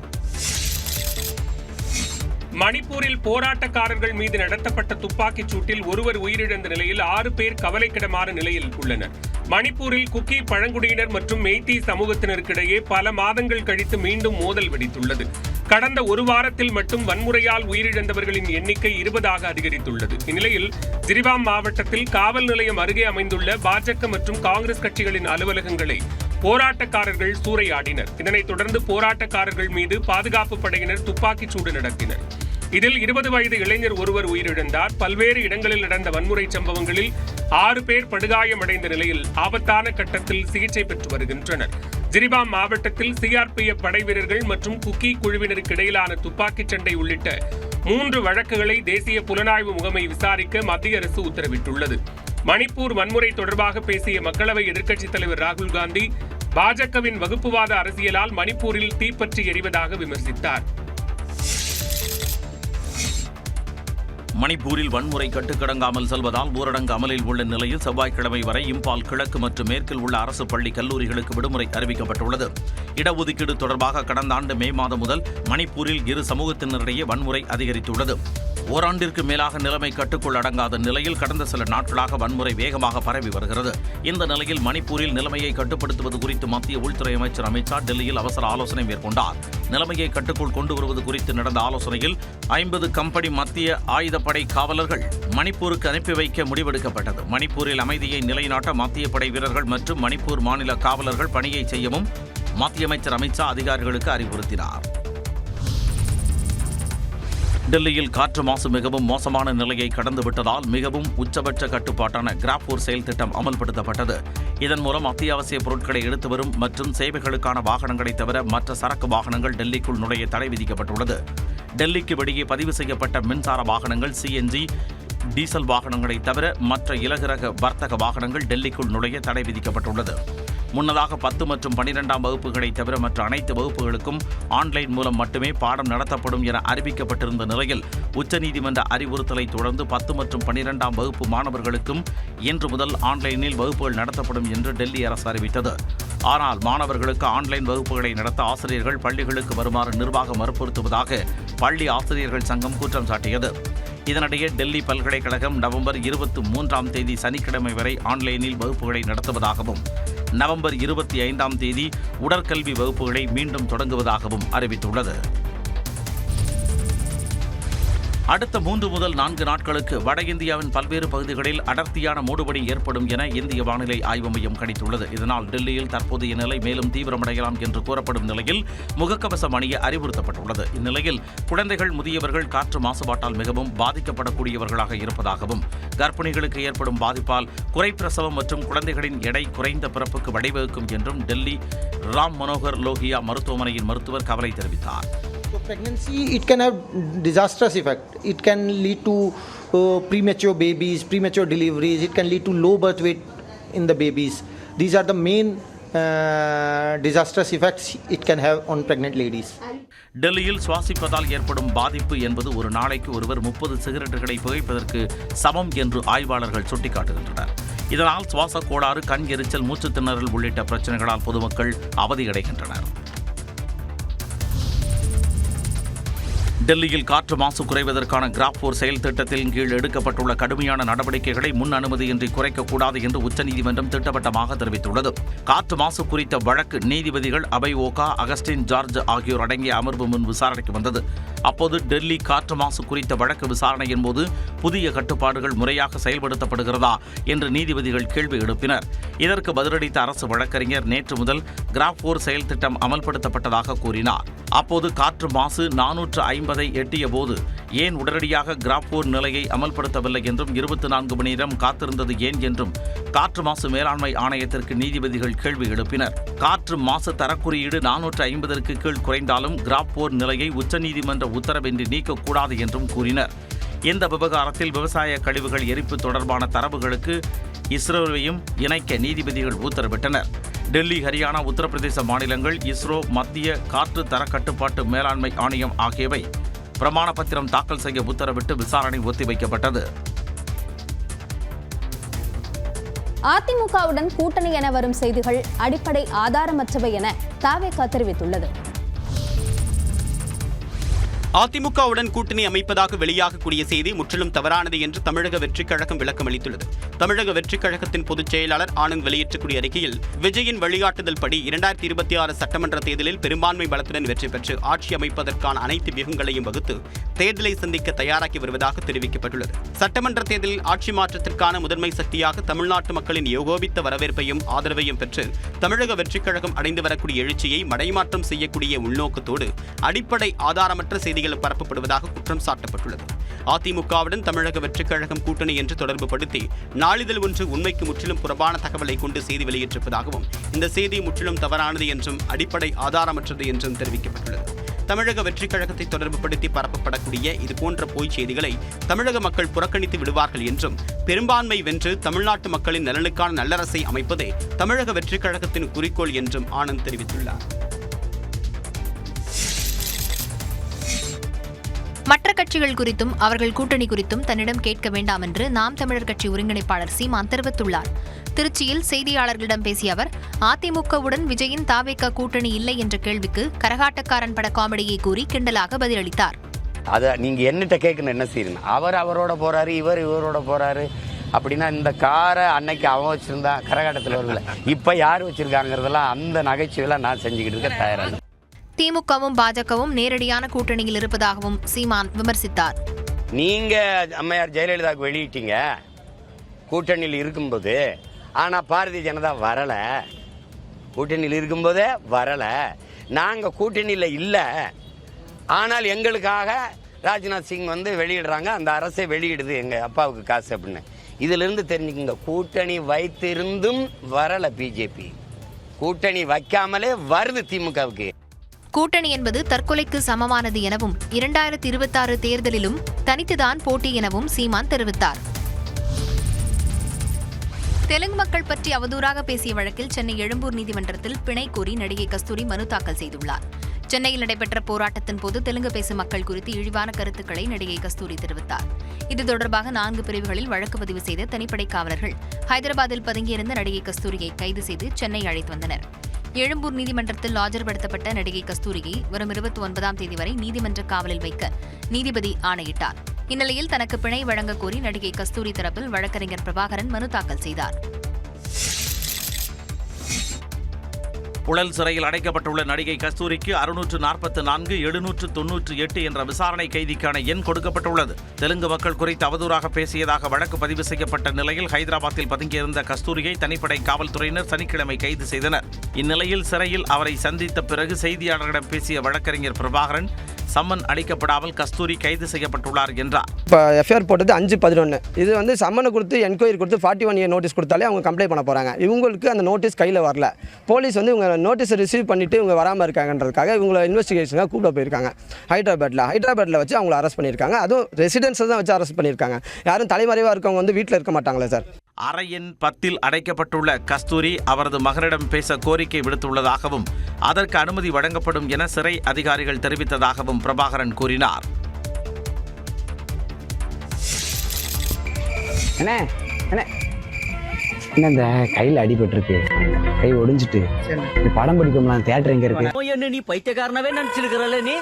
மணிப்பூரில் போராட்டக்காரர்கள் மீது நடத்தப்பட்ட துப்பாக்கிச் சூட்டில் ஒருவர் உயிரிழந்த நிலையில் 6 பேர் கவலைக்கிடமான நிலையில் உள்ளனர். மணிப்பூரில் குக்கி பழங்குடியினர் மற்றும் மெய்தி சமூகத்தினருக்கிடையே பல மாதங்கள் கழித்து மீண்டும் மோதல் வெடித்துள்ளது. கடந்த ஒரு வாரத்தில் மட்டும் வன்முறையால் உயிரிழந்தவர்களின் எண்ணிக்கை 20ஆக அதிகரித்துள்ளது. இந்நிலையில் ஜிரிபாம் மாவட்டத்தில் காவல் நிலையம் அருகே அமைந்துள்ள பாஜக மற்றும் காங்கிரஸ் கட்சிகளின் அலுவலகங்களை போராட்டக்காரர்கள் சூறையாடினர். இதனைத் தொடர்ந்து போராட்டக்காரர்கள் மீது பாதுகாப்பு படையினர் துப்பாக்கிச் சூடு நடத்தினர். இதில் 20 வயது இளைஞர் ஒருவர் உயிரிழந்தார். பல்வேறு இடங்களில் நடந்த வன்முறை சம்பவங்களில் 6 பேர் படுகாயமடைந்த நிலையில் ஆபத்தான கட்டத்தில் சிகிச்சை பெற்று வருகின்றனர். ஜிரிபாம் மாவட்டத்தில் சிஆர்பிஎஃப் படை வீரர்கள் மற்றும் குக்கி குழுவினருக்கு இடையிலான துப்பாக்கிச் சண்டை உள்ளிட்ட 3 வழக்குகளை தேசிய புலனாய்வு முகமை விசாரிக்க மத்திய அரசு உத்தரவிட்டுள்ளது. மணிப்பூர் வன்முறை தொடர்பாக பேசிய மக்களவை எதிர்க்கட்சித் தலைவர் ராகுல் காந்தி, பாஜகவின் வகுப்புவாத அரசியலால் மணிப்பூரில் தீப்பற்றி எரிவதாக விமர்சித்தார். மணிப்பூரில் வன்முறை கட்டுக்கடங்காமல் செல்வதால் ஊரடங்கு அமலில் உள்ள நிலையில் செவ்வாய்க்கிழமை வரை இம்பால் கிழக்கு மற்றும் மேற்கில் உள்ள அரசு பள்ளி கல்லூரிகளுக்கு விடுமுறை அறிவிக்கப்பட்டுள்ளது. இடஒதுக்கீடு தொடர்பாக கடந்த ஆண்டு மே மாதம் முதல் மணிப்பூரில் இரு சமூகத்தினரிடையே வன்முறை அதிகரித்துள்ளது. ஓராண்டிற்கு மேலாக நிலைமை கட்டுக்குள் அடங்காத நிலையில் கடந்த சில நாட்களாக வன்முறை வேகமாக பரவி வருகிறது. இந்த நிலையில் மணிப்பூரில் நிலைமையை கட்டுப்படுத்துவது குறித்து மத்திய உள்துறை அமைச்சர் அமித் ஷா டெல்லியில் அவசர ஆலோசனை மேற்கொண்டார். நிலைமையை கட்டுக்குள் கொண்டு வருவது குறித்து நடந்த ஆலோசனையில் 50 கம்பெனி மத்திய ஆயுதப்படை காவலர்கள் மணிப்பூருக்கு அனுப்பி வைக்க முடிவெடுக்கப்பட்டது. மணிப்பூரில் அமைதியை நிலைநாட்ட மத்திய படை வீரர்கள் மற்றும் மணிப்பூர் மாநில காவலர்கள் பணியை செய்யவும் மத்திய அமைச்சர் அமித் ஷா அதிகாரிகளுக்கு அறிவுறுத்தினார். டெல்லியில் காற்று மாசு மிகவும் மோசமான நிலையை கடந்துவிட்டதால் மிகவும் உச்சபட்ச கட்டுப்பாட்டான கிராப்-4 செயல் திட்டம் அமல்படுத்தப்பட்டது. இதன் மூலம் அத்தியாவசிய பொருட்களை எடுத்து வரும் மற்றும் சேவைகளுக்கான வாகனங்களை தவிர மற்ற சரக்கு வாகனங்கள் டெல்லிக்குள் நுழைய தடை விதிக்கப்பட்டுள்ளது. டெல்லிக்கு வெளியே பதிவு செய்யப்பட்ட மின்சார வாகனங்கள், சிஎன்ஜி, டீசல் வாகனங்களை தவிர மற்ற இலகுரக வர்த்தக வாகனங்கள் டெல்லிக்குள் நுழைய தடை விதிக்கப்பட்டுள்ளது. முன்னதாக 10 மற்றும் 12ஆம் வகுப்புகளை தவிர மற்ற அனைத்து வகுப்புகளுக்கும் ஆன்லைன் மூலம் மட்டுமே பாடம் நடத்தப்படும் என அறிவிக்கப்பட்டிருந்த நிலையில் உச்சநீதிமன்ற அறிவுறுத்தலை தொடர்ந்து 10 மற்றும் 12ஆம் வகுப்பு மாணவர்களுக்கும் இன்று முதல் ஆன்லைனில் வகுப்புகள் நடத்தப்படும் என்று டெல்லி அரசு அறிவித்தது. ஆனால் மாணவர்களுக்கு ஆன்லைன் வகுப்புகளை நடத்த ஆசிரியர்கள் பள்ளிகளுக்கு வருமாறு நிர்வாகம் வற்புறுத்துவதாக பள்ளி ஆசிரியர்கள் சங்கம் குற்றம் சாட்டியது. இதனிடையே டெல்லி பல்கலைக்கழகம் நவம்பர் 23ஆம் தேதி சனிக்கிழமை வரை ஆன்லைனில் வகுப்புகளை நடத்துவதாகவும் நவம்பர் 25ஆம் தேதி உடற்கல்வி வகுப்புகளை மீண்டும் தொடங்குவதாகவும் அறிவித்துள்ளது. அடுத்த 3 முதல் 4 நாட்களுக்கு வட இந்தியாவின் பல்வேறு பகுதிகளில் அடர்த்தியான மூடுபனி ஏற்படும் என இந்திய வானிலை ஆய்வு மையம் கணித்துள்ளது. இதனால் டெல்லியில் தற்போதைய நிலை மேலும் தீவிரமடையலாம் என்று கூறப்படும் நிலையில் முகக்கவசம் அணிய அறிவுறுத்தப்பட்டுள்ளது. இந்நிலையில் குழந்தைகள், முதியவர்கள் காற்று மாசுபாட்டால் மிகவும் பாதிக்கப்படக்கூடியவர்களாக இருப்பதாகவும், கர்ப்பிணிகளுக்கு ஏற்படும் பாதிப்பால் குறைப்பிரசவம் மற்றும் குழந்தைகளின் எடை குறைந்த பிறப்புக்கு வழிவகுக்கும் என்றும் டெல்லி ராம் மனோகர் லோகியா மருத்துவமனையின் மருத்துவர் கவலை தெரிவித்தார். So pregnancy, it can have disastrous effect. It can lead to premature babies, premature deliveries. It can lead to low birth weight in the babies. These are the main disastrous effects it can have on pregnant ladies. டெல்லியில் சுவாசிப்பதால் ஏற்படும் பாதிப்பு என்பது ஒரு நாளைக்கு ஒருவர் 30 சிகரெட்டுகளை புகைப்பதற்கு சமம் என்று ஆய்வாளர்கள் சுட்டிக்காட்டுகின்றனர். இதனால் சுவாச கோளாறு, கண் எரிச்சல், மூச்சு திணறல் உள்ளிட்ட பிரச்சனைகளால் பொதுமக்கள் அவதியடைகின்றனர். டெல்லியில் காற்று மாசு குறைவதற்கான கிராப் 4 செயல் திட்டத்தின் கீழ் எடுக்கப்பட்டுள்ள கடுமையான நடவடிக்கைகளை முன் அனுமதியின்றி குறைக்கக்கூடாது என்று உச்சநீதிமன்றம் திட்டவட்டமாக தெரிவித்துள்ளது. காற்று மாசு குறித்த வழக்கு நீதிபதிகள் அபய் ஓகா, அகஸ்டின் ஜார்ஜ் ஆகியோர் அடங்கிய அமர்வு முன் விசாரணைக்கு வந்தது. அப்போது டெல்லி காற்று மாசு குறித்த வழக்கு விசாரணையின் போது புதிய கட்டுப்பாடுகள் முறையாக செயல்படுத்தப்படுகிறதா என்று நீதிபதிகள் கேள்வி எழுப்பினர். இதற்கு பதிலளித்த அரசு வழக்கறிஞர் நேற்று முதல் கிராப் 4 செயல் திட்டம் அமல்படுத்தப்பட்டதாக கூறினார். அப்போது காற்று மாசு 450 எட்டிய போது ஏன் உடனடியாக கிராப் 4 நிலையை அமல்படுத்தவில்லை என்றும் 24 மணி நேரம் காத்திருந்தது ஏன் என்றும் காற்று மாசு மேலாண்மை ஆணையத்திற்கு நீதிபதிகள் கேள்வி எழுப்பினர். காற்று மாசு தரக்குறியீடு 450ற்கு கீழ் குறைந்தாலும் கிராப் 4 நிலையை உச்சநீதிமன்ற உத்தரவின்றி நீக்கக்கூடாது என்றும் கூறினர். இந்த விவகாரத்தில் விவசாய கழிவுகள் எரிப்பு தொடர்பான தரவுகளுக்கு இஸ்ரோவையும் இணைக்க நீதிபதிகள் உத்தரவிட்டனர். டெல்லி, ஹரியானா, உத்தரப்பிரதேச மாநிலங்கள், இஸ்ரோ, மத்திய காற்று தர கட்டுப்பாட்டு மேலாண்மை ஆணையம் ஆகியவை பிரமாண பத்திரம் தாக்கல் செய்ய உத்தரவிட்டு விசாரணை ஒத்திவைக்கப்பட்டது. அதிமுகவுடன் கூட்டணி என வரும் செய்திகள் அடிப்படை ஆதாரமற்றவை என தவேக தெரிவித்துள்ளது. அதிமுகவுடன் கூட்டணி அமைப்பதாக வெளியாகக்கூடிய செய்தி முற்றிலும் தவறானது என்று தமிழக வெற்றிக் கழகம் விளக்கம் அளித்துள்ளது. தமிழக வெற்றிக் கழகத்தின் பொதுச் செயலாளர் ஆனந்த் வெளியிட்டக்கூடிய அறிக்கையில், விஜயின் வழிகாட்டுதல் படி 2026 சட்டமன்ற தேர்தலில் பெரும்பான்மை பலத்துடன் வெற்றி பெற்று ஆட்சி அமைப்பதற்கான அனைத்து வியூகங்களையும் வகுத்து தேர்தலை சந்திக்க தயாராகி வருவதாக தெரிவிக்கப்பட்டுள்ளது. சட்டமன்ற தேர்தலில் ஆட்சி மாற்றத்திற்கான முதன்மை சக்தியாக தமிழ்நாட்டு மக்களின் ஏகோபித்த வரவேற்பையும் ஆதரவையும் பெற்று தமிழக வெற்றிக் கழகம் அடைந்து வரக்கூடிய எழுச்சியை மடைமாற்றம் செய்யக்கூடிய உள்நோக்கத்தோடு அடிப்படை ஆதாரமற்ற செய்திகள் பரப்பப்படுவதாக குற்றம் சாட்டப்பட்டுள்ளது. அதிமுகவுடன் தமிழக வெற்றிக் கழகம் கூட்டணி என்று தொடர்பு படுத்தி நாளிதழ் ஒன்று உண்மைக்கு முற்றிலும் புறம்பான தகவலை கொண்டு செய்தி வெளியிட்டிருப்பதாகவும், இந்த செய்தி முற்றிலும் தவறானது என்றும் அடிப்படை ஆதாரமற்றது என்றும் தெரிவிக்கப்பட்டுள்ளது. தமிழக வெற்றிக் கழகத்தை தொடர்பு படுத்தி பரப்பப்படக்கூடிய இதுபோன்ற பொய் செய்திகளை தமிழக மக்கள் புறக்கணித்து விடுவார்கள் என்றும், பெரும்பான்மை வென்று தமிழ்நாட்டு மக்களின் நலனுக்கான நல்லரசை அமைப்பதே தமிழக வெற்றிக் கழகத்தின் குறிக்கோள் என்றும் ஆனந்த் தெரிவித்துள்ளார். மற்ற கட்சிகள் குறித்தும் அவர்கள் கூட்டணி குறித்தும் தன்னிடம் கேட்க வேண்டாம் என்று நாம் தமிழர் கட்சி ஒருங்கிணைப்பாளர் சீமான் தெரிவித்துள்ளார். திருச்சியில் செய்தியாளர்களிடம் பேசிய அவர், அதிமுகவுடன் விஜயின் தவேக கூட்டணி இல்லை என்ற கேள்விக்கு கரகாட்டக்காரன் பட காமெடியை கூறி கிண்டலாக பதிலளித்தார். அதை நீங்க என்னட்ட கேட்கணும், என்ன செய்யணும்? அவர் அவரோட போறாரு, இவர் இவரோட போறாரு அப்படின்னா, இந்த காரை அன்னைக்கு அவன் வச்சிருந்தா கரகாட்டத்தில் வரல, இப்ப யார் வச்சிருக்காங்கிறதெல்லாம் அந்த நகைச்சுவையெல்லாம் நான் செஞ்சுக்கிட்டு இருக்க தயாராக. திமுகவும் பாஜகவும் நேரடியான கூட்டணியில் இருப்பதாகவும் சீமான் விமர்சித்தார். நீங்க அம்மையார் ஜெயலலிதாவுக்கு வெளியிட்டீங்க கூட்டணியில் இருக்கும்போது, ஆனா பாரதிய ஜனதா வரல. கூட்டணியில் இருக்கும்போதே வரல. நாங்க கூட்டணியில் இல்லை, ஆனால் எங்களுக்காக ராஜ்நாத் சிங் வந்து வெளியிடுறாங்க, அந்த அரசே வெளியிடுது எங்க அப்பாவுக்கு காசு அப்படின்னு. இதுல இருந்து தெரிஞ்சுக்கங்க, கூட்டணி வைத்திருந்தும் வரல பிஜேபி, கூட்டணி வைக்காமலே வருது திமுகவுக்கு. கூட்டணி என்பது தற்கொலைக்கு சமமானது எனவும் 2026 தேர்தலிலும் தனித்துதான் போட்டி எனவும் சீமான் தெரிவித்தார். தெலுங்கு மக்கள் பற்றி அவதூறாக பேசிய வழக்கில் சென்னை எழும்பூர் நீதிமன்றத்தில் பிணை கோரி நடிகை கஸ்தூரி மனு தாக்கல் செய்துள்ளார். சென்னையில் நடைபெற்ற போராட்டத்தின் போது தெலுங்கு பேசும் மக்கள் குறித்து இழிவான கருத்துக்களை நடிகை கஸ்தூரி தெரிவித்தார். இது தொடர்பாக 4 பிரிவுகளில் வழக்கு பதிவு செய்த தனிப்படை காவலர்கள் ஹைதராபாத்தில் பதுங்கியிருந்த நடிகை கஸ்தூரியை கைது செய்து சென்னை அழைத்து வந்தனர். எழும்பூர் நீதிமன்றத்தில் ஆஜர்படுத்தப்பட்ட நடிகை கஸ்தூரியை வரும் 29ஆம் தேதி வரை நீதிமன்ற காவலில் வைக்க நீதிபதி ஆணையிட்டார். இந்நிலையில் தனக்கு பிணை வழங்கக் கோரி நடிகை கஸ்தூரி தரப்பில் வழக்கறிஞர் பிரபாகரன் மனு தாக்கல் செய்தார். புழல் சிறையில் அடைக்கப்பட்டுள்ள நடிகை கஸ்தூரிக்கு 644 798 என்ற விசாரணை கைதிக்கான எண் கொடுக்கப்பட்டுள்ளது. தெலுங்கு மக்கள் குறித்து அவதூறாக பேசியதாக வழக்கு பதிவு செய்யப்பட்ட நிலையில் ஹைதராபாத்தில் பதுங்கியிருந்த கஸ்தூரியை தனிப்படை காவல்துறையினர் சனிக்கிழமை கைது செய்தனர். இந்நிலையில் சிறையில் அவரை சந்தித்த பிறகு செய்தியாளர்களிடம் பேசிய வழக்கறிஞர் பிரபாகரன் சம்மன் அளிக்கப்படாமல் கஸ்தூரி கைது செய்யப்பட்டுள்ளார் என்றார். இப்போ எஃப்ஐஆர் போட்டது 5/11. இது வந்து சம்மனை கொடுத்து என்கொயரி கொடுத்து 41 இயர் நோட்டீஸ் கொடுத்தாலே அவங்க கம்ப்ளைண்ட் பண்ண போகிறாங்க. இவங்களுக்கு அந்த நோட்டீஸ் கையில் வரல. போலீஸ் வந்து இவங்க நோட்டீஸை ரிசீவ் பண்ணிவிட்டு இவங்க வராமல் இருக்காங்கன்றதுக்காக இவங்களை இன்வெஸ்டிகேஷனாக கூப்பிட போயிருக்காங்க ஹைதராபாத்தில் வச்சு அவங்கள அரெஸ்ட் பண்ணியிருக்காங்க. அதுவும் ரெசிடென்ஸை தான் வச்சு அரெஸ்ட் பண்ணியிருக்காங்க. யாரும் தலைமறைவாக இருக்கவங்க வந்து வீட்டில் இருக்க மாட்டாங்களே சார். அறை எண் 10 அடைக்கப்பட்டுள்ள கஸ்தூரி அவரது மகனிடம் பேச கோரிக்கை விடுத்துள்ளதாகவும் அதற்கு அனுமதி வழங்கப்படும் என சிறை அதிகாரிகள் தெரிவித்ததாகவும் பிரபாகரன் கூறினார். இந்த கையில் அடிபட்டிருக்கு, கை ஒடிஞ்சிட்டு படம் பிடிக்கும்லாம் தியேட்டர் எங்க இருக்கு? என்ன நீ பைத்தியக்காரனவே நினைச்சிருக்கிறல்ல நீ?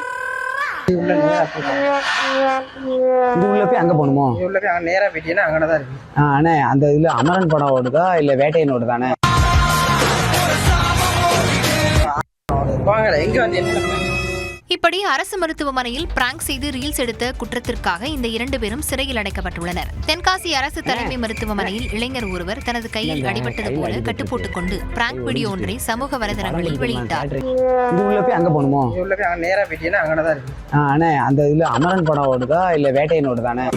உள்ள போய் அங்க போகணுமோ? நேரா வெட்டினா அங்கதான் இருக்கு. அண்ணே அந்த இதுல அமரன் படம் ஓடுதா இல்ல வேட்டையன் ஓடுதானே? எங்க வந்து இப்படி அரசு மருத்துவமனையில் பிராங்க் செய்து ரீல்ஸ் எடுத்த குற்றத்திற்காக இந்த 2 பேரும் சிறையில் அடைக்கப்பட்டுள்ளனர். தென்காசி அரசு தலைமை மருத்துவமனையில் இளைஞர் ஒருவர் தனது கையில் அடிபட்டது போல கட்டுப்போட்டுக் கொண்டு பிராங்க் வீடியோ ஒன்றை சமூக வலைதளங்களில் வெளியிட்டார். உள்ள போய் அங்க போகணுமோ? நேரா வெட்டினா அங்கதான் இருக்கு. அண்ணே அந்த இதுல அமரன் படம் ஓடுதா இல்ல வேட்டையன் ஓடுதானே?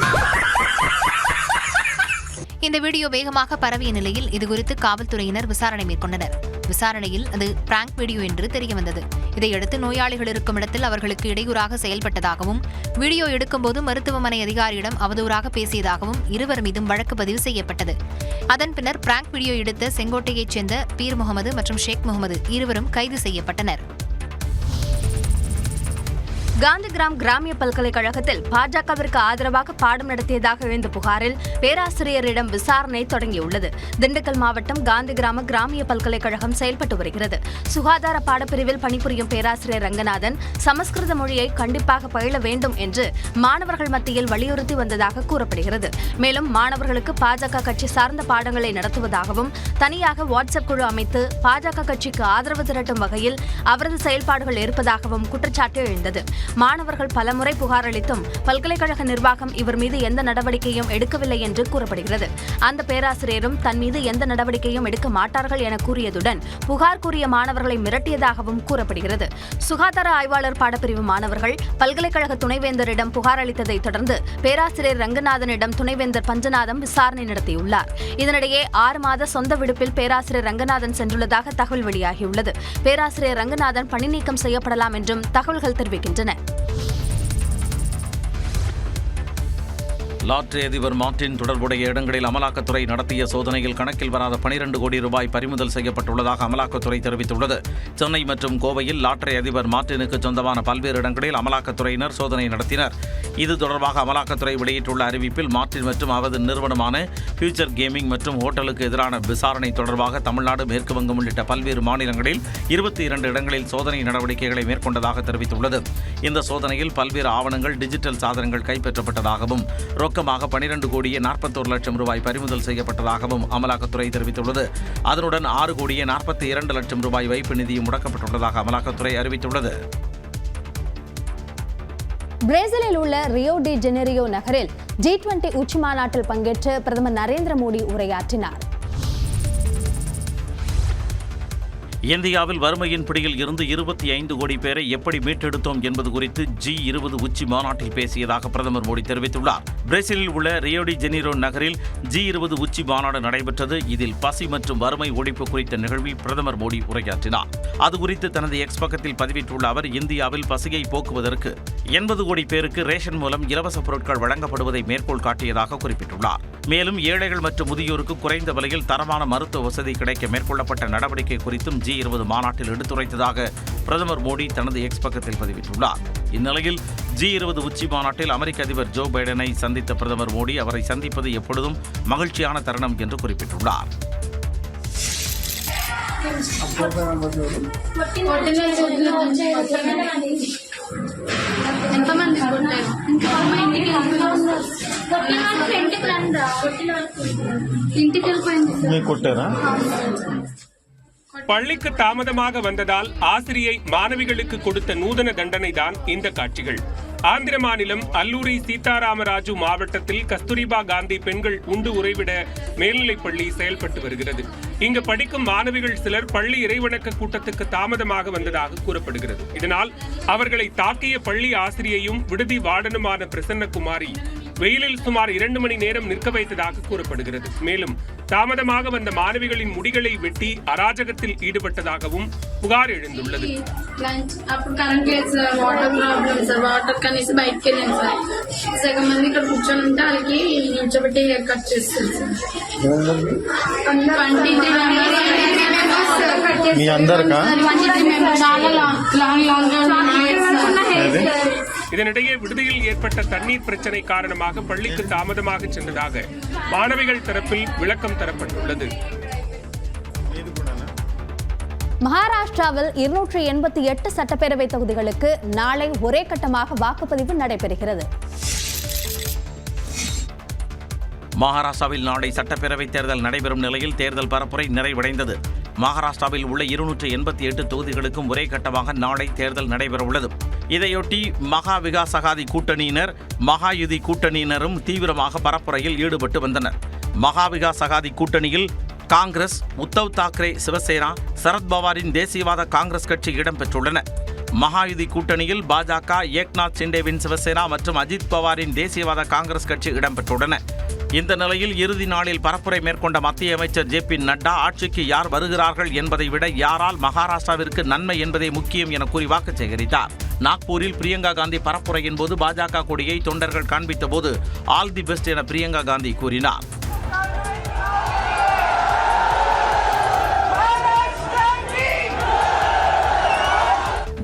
இந்த வீடியோ வேகமாக பரவிய நிலையில் இதுகுறித்து காவல்துறையினர் விசாரணை மேற்கொண்டனர். விசாரணையில் அது பிராங்க் வீடியோ என்று தெரியவந்தது. இதையடுத்து நோயாளிகள் இருக்கும் இடத்தில் அவர்களுக்கு இடையூறாக செயல்பட்டதாகவும் வீடியோ எடுக்கும்போது மருத்துவமனை அதிகாரியிடம் அவதூறாக பேசியதாகவும் இருவர் மீதும் வழக்கு பதிவு செய்யப்பட்டது. அதன் பின்னர் பிராங்க் வீடியோ எடுத்த செங்கோட்டையைச் சேர்ந்த பீர் முகமது மற்றும் ஷேக் முகமது இருவரும் கைது செய்யப்பட்டனர். காந்திகிராம் கிராமிய பல்கலைக்கழகத்தில் பாஜகவிற்கு ஆதரவாக பாடம் நடத்தியதாக எழுந்த புகாரில் பேராசிரியரிடம் விசாரணை தொடங்கியுள்ளது. திண்டுக்கல் மாவட்டம் காந்திகிராம கிராமிய பல்கலைக்கழகம் செயல்பட்டு வருகிறது. சுகாதார பாடப்பிரிவில் பணிபுரியும் பேராசிரியர் ரங்கநாதன் சமஸ்கிருத மொழியை கண்டிப்பாக பயில வேண்டும் என்று மாணவர்கள் மத்தியில் வலியுறுத்தி வந்ததாக கூறப்படுகிறது. மேலும் மாணவர்களுக்கு பாஜக கட்சி சார்ந்த பாடங்களை நடத்துவதாகவும் தனியாக வாட்ஸ்அப் குழு அமைத்து பாஜக கட்சிக்கு ஆதரவு திரட்டும் வகையில் அவரது செயல்பாடுகள் இருப்பதாகவும் குற்றச்சாட்டு எழுந்தது. மாணவர்கள் பலமுறை புகார் அளித்தும் பல்கலைக்கழக நிர்வாகம் இவர் மீது எந்த நடவடிக்கையும் எடுக்கவில்லை என்று கூறப்படுகிறது. அந்த பேராசிரியரும் தன் மீது எந்த நடவடிக்கையும் எடுக்க மாட்டார்கள் என கூறியதுடன் புகார் கூறிய மாணவர்களை மிரட்டியதாகவும் கூறப்படுகிறது. சுகாதார ஆய்வாளர் பாடப்பிரிவு மாணவர்கள் பல்கலைக்கழக துணைவேந்தரிடம் புகார் அளித்ததை தொடர்ந்து பேராசிரியர் ரங்கநாதனிடம் துணைவேந்தர் பஞ்சநாதம் விசாரணை நடத்தியுள்ளார். இதனிடையே 6 மாத சொந்த விடுப்பில் பேராசிரியர் ரங்கநாதன் சென்றுள்ளதாக தகவல் வெளியாகியுள்ளது. பேராசிரியர் ரங்கநாதன் பணி நீக்கம் செய்யப்படலாம் என்றும் தகவல்கள் தெரிவிக்கின்றன. லாட்டரி அதிபர் மார்டின் தொடர்புடைய இடங்களில் அமலாக்கத்துறை நடத்திய சோதனையில் கணக்கில் வராத 12 கோடி ரூபாய் பறிமுதல் செய்யப்பட்டுள்ளதாக அமலாக்கத்துறை தெரிவித்துள்ளது. சென்னை மற்றும் கோவையில் லாட்டரி அதிபர் மார்டினுக்கு சொந்தமான பல்வேறு இடங்களில் அமலாக்கத்துறையினர் சோதனை நடத்தினர். இது தொடர்பாக அமலாக்கத்துறை வெளியிட்டுள்ள அறிவிப்பில் மார்டின் மற்றும் அவரது நிறுவனமான ஃபியூச்சர் கேமிங் மற்றும் ஹோட்டலுக்கு எதிரான விசாரணை தொடர்பாக தமிழ்நாடு, மேற்கு வங்கம் உள்ளிட்ட பல்வேறு மாநிலங்களில் 22 இடங்களில் சோதனை நடவடிக்கைகளை மேற்கொண்டதாக தெரிவித்துள்ளது. இந்த சோதனையில் பல்வேறு ஆவணங்கள், டிஜிட்டல் சாதனங்கள் கைப்பற்றப்பட்டதாகவும் ரொக்கமாக 12 கோடியே 41 லட்சம் ரூபாய் பறிமுதல் செய்யப்பட்டதாகவும் அமலாக்கத்துறை தெரிவித்துள்ளது. அதனுடன் 6 கோடியே 42 லட்சம் ரூபாய் வைப்பு நிதியும் முடக்கப்பட்டுள்ளதாக அமலாக்கத்துறை அறிவித்துள்ளது. பிரேசிலில் உள்ள ரியோ டி ஜெனீரோ நகரில் G20 உச்சி மாநாட்டில் பங்கேற்று பிரதமர் நரேந்திர மோடி உரையாற்றினார். இந்தியாவில் வறுமையின் பிடியில் இருந்து 25 கோடி பேரை எப்படி மீட்டெடுத்தோம் என்பது குறித்து G20 உச்சி மாநாட்டில் பேசியதாக பிரதமர் மோடி தெரிவித்துள்ளார். பிரேசிலில் உள்ள ரியோ டி ஜெனீரோ நகரில் G20 உச்சி மாநாடு நடைபெற்றது. இதில் பசி மற்றும் வறுமை ஒழிப்பு குறித்த நிகழ்வில் பிரதமர் மோடி உரையாற்றினார். அது குறித்து தனது எக்ஸ் பக்கத்தில் பதிவிட்டுள்ள அவர், இந்தியாவில் பசியை போக்குவதற்கு 80 கோடி பேருக்கு ரேஷன் மூலம் இலவச பொருட்கள் வழங்கப்படுவதை மேற்கோள் காட்டியதாக குறிப்பிட்டுள்ளார். மேலும் ஏழைகள் மற்றும் முதியோருக்கு குறைந்த விலையில் தரமான மருத்துவ வசதி கிடைக்க மேற்கொள்ளப்பட்ட நடவடிக்கை குறித்தும் G20 மாநாட்டில் எடுத்துரைத்ததாக பிரதமர் மோடி தனது எக்ஸ் பக்கத்தில் பதிவிட்டுள்ளார். இந்நிலையில் G20 உச்சி மாநாட்டில் அமெரிக்க அதிபர் ஜோ பைடனை சந்தித்த பிரதமர் மோடி அவரை சந்திப்பது எப்பொழுதும் மகிழ்ச்சியான தருணம் என்று குறிப்பிட்டுள்ளார். ఇంటికి వెళ్ళిపోయింది. பள்ளிக்கு தாமதமாக வந்ததால் ஆசிரியை மாணவிகளுக்கு கொடுத்த நூதன தண்டனை தான் இந்த காட்சிகள். ஆந்திர மாநிலம் அல்லூரி சீதாராமராஜு மாவட்டத்தில் கஸ்தூரிபா காந்தி பெண்கள் உண்டு உறைவிட மேல்நிலைப் பள்ளி செயல்பட்டு வருகிறது. இங்கு படிக்கும் மாணவிகள் சிலர் பள்ளி இறைவணக்க கூட்டத்துக்கு தாமதமாக வந்ததாக கூறப்படுகிறது. இதனால் அவர்களை தாக்கிய பள்ளி ஆசிரியையும் விடுதி வார்டனுமான பிரசன்னகுமாரி வெயிலில் சுமார் 2 மணி நேரம் நிற்க வைத்ததாக கூறப்படுகிறது. மேலும் தாமதமாக வந்த மாணவிகளின் முடிகளை வெட்டி அராஜகத்தில் ஈடுபட்டதாகவும் புகார் எழுந்துள்ளது. இதனிடையே விடுதியில் ஏற்பட்ட தண்ணீர் பிரச்சினை காரணமாக பள்ளிக்கு தாமதமாக சென்றதாக மாணவிகள் தரப்பில் விளக்கம் தரப்பட்டுள்ளது. மகாராஷ்டிராவில் 288 சட்டப்பேரவை தொகுதிகளுக்கு நாளை ஒரே கட்டமாக வாக்குப்பதிவு நடைபெறுகிறது. மகாராஷ்டிராவில் நாளை சட்டப்பேரவைத் தேர்தல் நடைபெறும் நிலையில் தேர்தல் பரப்புரை நிறைவடைந்தது. மகாராஷ்டிராவில் உள்ள 288 தொகுதிகளுக்கும் ஒரே கட்டமாக நாளை தேர்தல் நடைபெறவுள்ளது. இதையொட்டி மகா விகாஸ் அகாதி கூட்டணியினர் மகாயுதி கூட்டணியினரும் தீவிரமாக பரப்புரையில் ஈடுபட்டு வந்தனர். மகா விகாஸ் அகாதி கூட்டணியில் காங்கிரஸ், உத்தவ் தாக்கரே சிவசேனா, சரத்பவாரின் தேசியவாத காங்கிரஸ் கட்சி இடம்பெற்றுள்ளன. மகாயுதி கூட்டணியில் பாஜக, ஏக்நாத் சிண்டேவின் சிவசேனா மற்றும் அஜித் பவாரின் தேசியவாத காங்கிரஸ் கட்சி இடம்பெற்றுள்ளன. இந்த நிலையில் இறுதி நாளில் பரப்புரை மேற்கொண்ட மத்திய அமைச்சர் ஜே பி நட்டா ஆட்சிக்கு யார் வருகிறார்கள் என்பதை விட யாரால் மகாராஷ்டிராவிற்கு நன்மை என்பதே முக்கியம் என கூறி வாக்கு சேகரித்தார். நாக்பூரில் பிரியங்கா காந்தி பரப்புரையின் போது பாஜக கொடியை தொண்டர்கள் காண்பித்த போது ஆல் தி பெஸ்ட் என பிரியங்கா காந்தி கூறினார்.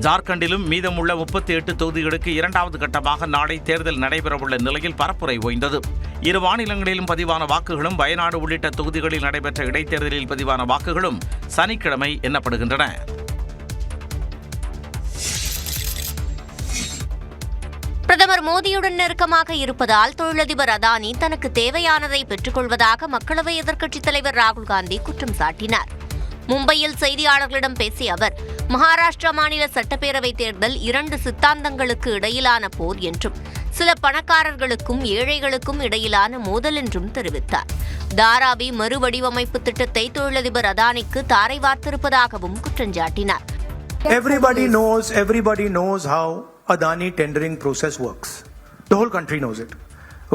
ஜார்க்கண்டிலும் மீதமுள்ள 38 தொகுதிகளுக்கு 2வது கட்டமாக நாளை தேர்தல் நடைபெறவுள்ள நிலையில் பரப்புரை ஓய்ந்தது. 2 மாநிலங்களிலும் பதிவான வாக்குகளும் வயநாடு உள்ளிட்ட தொகுதிகளில் நடைபெற்ற இடைத்தேர்தலில் பதிவான வாக்குகளும் சனிக்கிழமை எண்ணப்படுகின்றன. பிரதமர் மோடியுடன் நெருக்கமாக இருப்பதால் தொழிலதிபர் அதானி தனக்கு தேவையானதை பெற்றுக்கொள்வதாக மக்களவை எதிர்க்கட்சித் தலைவர் ராகுல் காந்தி குற்றம் சாட்டினார். மும்பையில் செய்தியாளர்களிடம் பேசிய அவர், மகாராஷ்டிரா மாநில சட்டப்பேரவை தேர்தல் 2 சித்தாந்தங்களுக்கு இடையிலான போர் என்றும் சில பணக்காரர்களுக்கும் ஏழைகளுக்கும் இடையிலான மோதல் என்றும் தெரிவித்தார். தாராவி மறுவடிவமைப்பு திட்டத்தை தொழிலதிபர் அதானிக்கு தாரை வார்த்திருப்பதாகவும் குற்றஞ்சாட்டினார். Everybody knows how Adani tendering process works. The whole country knows it.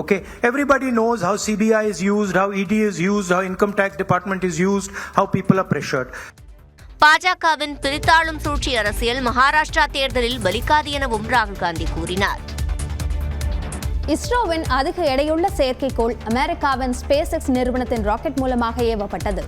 Okay, everybody knows how CBI is used, how ED is used, how Income Tax Department is used, how people are pressured. பாஜகவின் பிரித்தாளும் சூழ்ச்சி அரசியல் மகாராஷ்டிரா தேர்தலில் பலிக்காது எனவும் ராகுல் காந்தி கூறினார். இஸ்ரோவின் அதிக எடையுள்ள செயற்கைக்கோள் அமெரிக்காவின் ஸ்பேஸ் எக்ஸ் நிறுவனத்தின் ராக்கெட் மூலமாக ஏவப்பட்டது.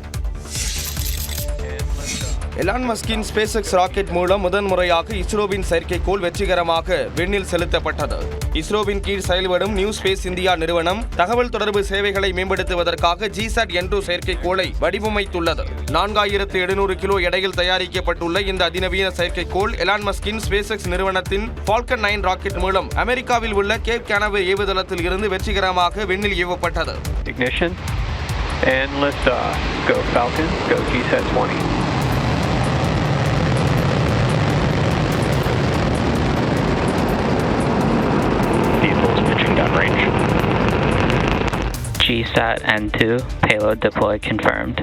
எலான் மஸ்கின் ஸ்பேஸ் எக்ஸ் ராக்கெட் மூலம் முதன்முறையாக இஸ்ரோவின் செயற்கைக்கோள் வெற்றிகரமாக விண்ணில் செலுத்தப்பட்டது. இஸ்ரோவின் கீழ் செயல்படும் நியூ ஸ்பேஸ் இந்தியா நிறுவனம் தகவல் தொடர்பு சேவைகளை மேம்படுத்துவதற்காக ஜிசாட் N2 செயற்கைக்கோளை வடிவமைத்துள்ளது. 4700 கிலோ எடையில் தயாரிக்கப்பட்டுள்ள இந்த அதிநவீன செயற்கைக்கோள் எலான் மஸ்கின் ஸ்பேஸ் எக்ஸ் நிறுவனத்தின் ஃபால்கன் 9 ராக்கெட் மூலம் அமெரிக்காவில் உள்ள கேப் கேனவே ஏவுதளத்தில் இருந்து வெற்றிகரமாக விண்ணில் ஏவப்பட்டது. Ignition and lift off. Go Falcon, go GSAT-20. GSAT N2 payload deploy confirmed.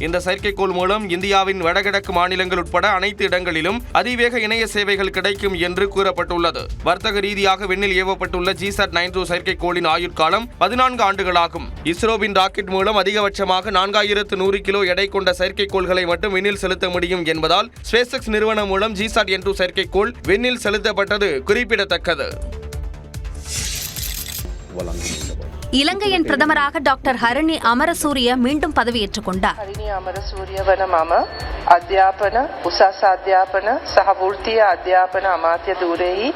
இந்த செயற்கைக்கோள் மூலம் இந்தியாவின் வடகிழக்கு மாநிலங்கள் உட்பட அனைத்து இடங்களிலும் அதிவேக இணைய சேவைகள் கிடைக்கும் என்று கூறப்பட்டுள்ளது. வர்த்தக ரீதியாக விண்ணில் ஏவப்பட்டுள்ள GSAT 92 செயற்கைக்கோளின் ஆயுட்காலம் 14 ஆண்டுகளாகும். இஸ்ரோவின் ராக்கெட் மூலம் அதிகபட்சமாக 4100 கிலோ எடை கொண்ட செயற்கைக்கோள்களை மட்டும் விண்ணில் செலுத்த முடியும் என்பதால் ஸ்பேஸ் எக்ஸ் நிறுவனம் மூலம் GSAT N2 செயற்கைக்கோள் விண்ணில் செலுத்தப்பட்டது குறிப்பிடத்தக்கது. இலங்கையின் பிரதமராக டாக்டர் ஹரணி அமரசூரிய மீண்டும் பதவியேற்றுக் கொண்டார். හරිනි අමරසූරිය වන මම අධ්‍යාපන උසස් අධ්‍යාපන සහ වෘත්තීය අධ්‍යාපන අමාත්‍ය ධූරෙහි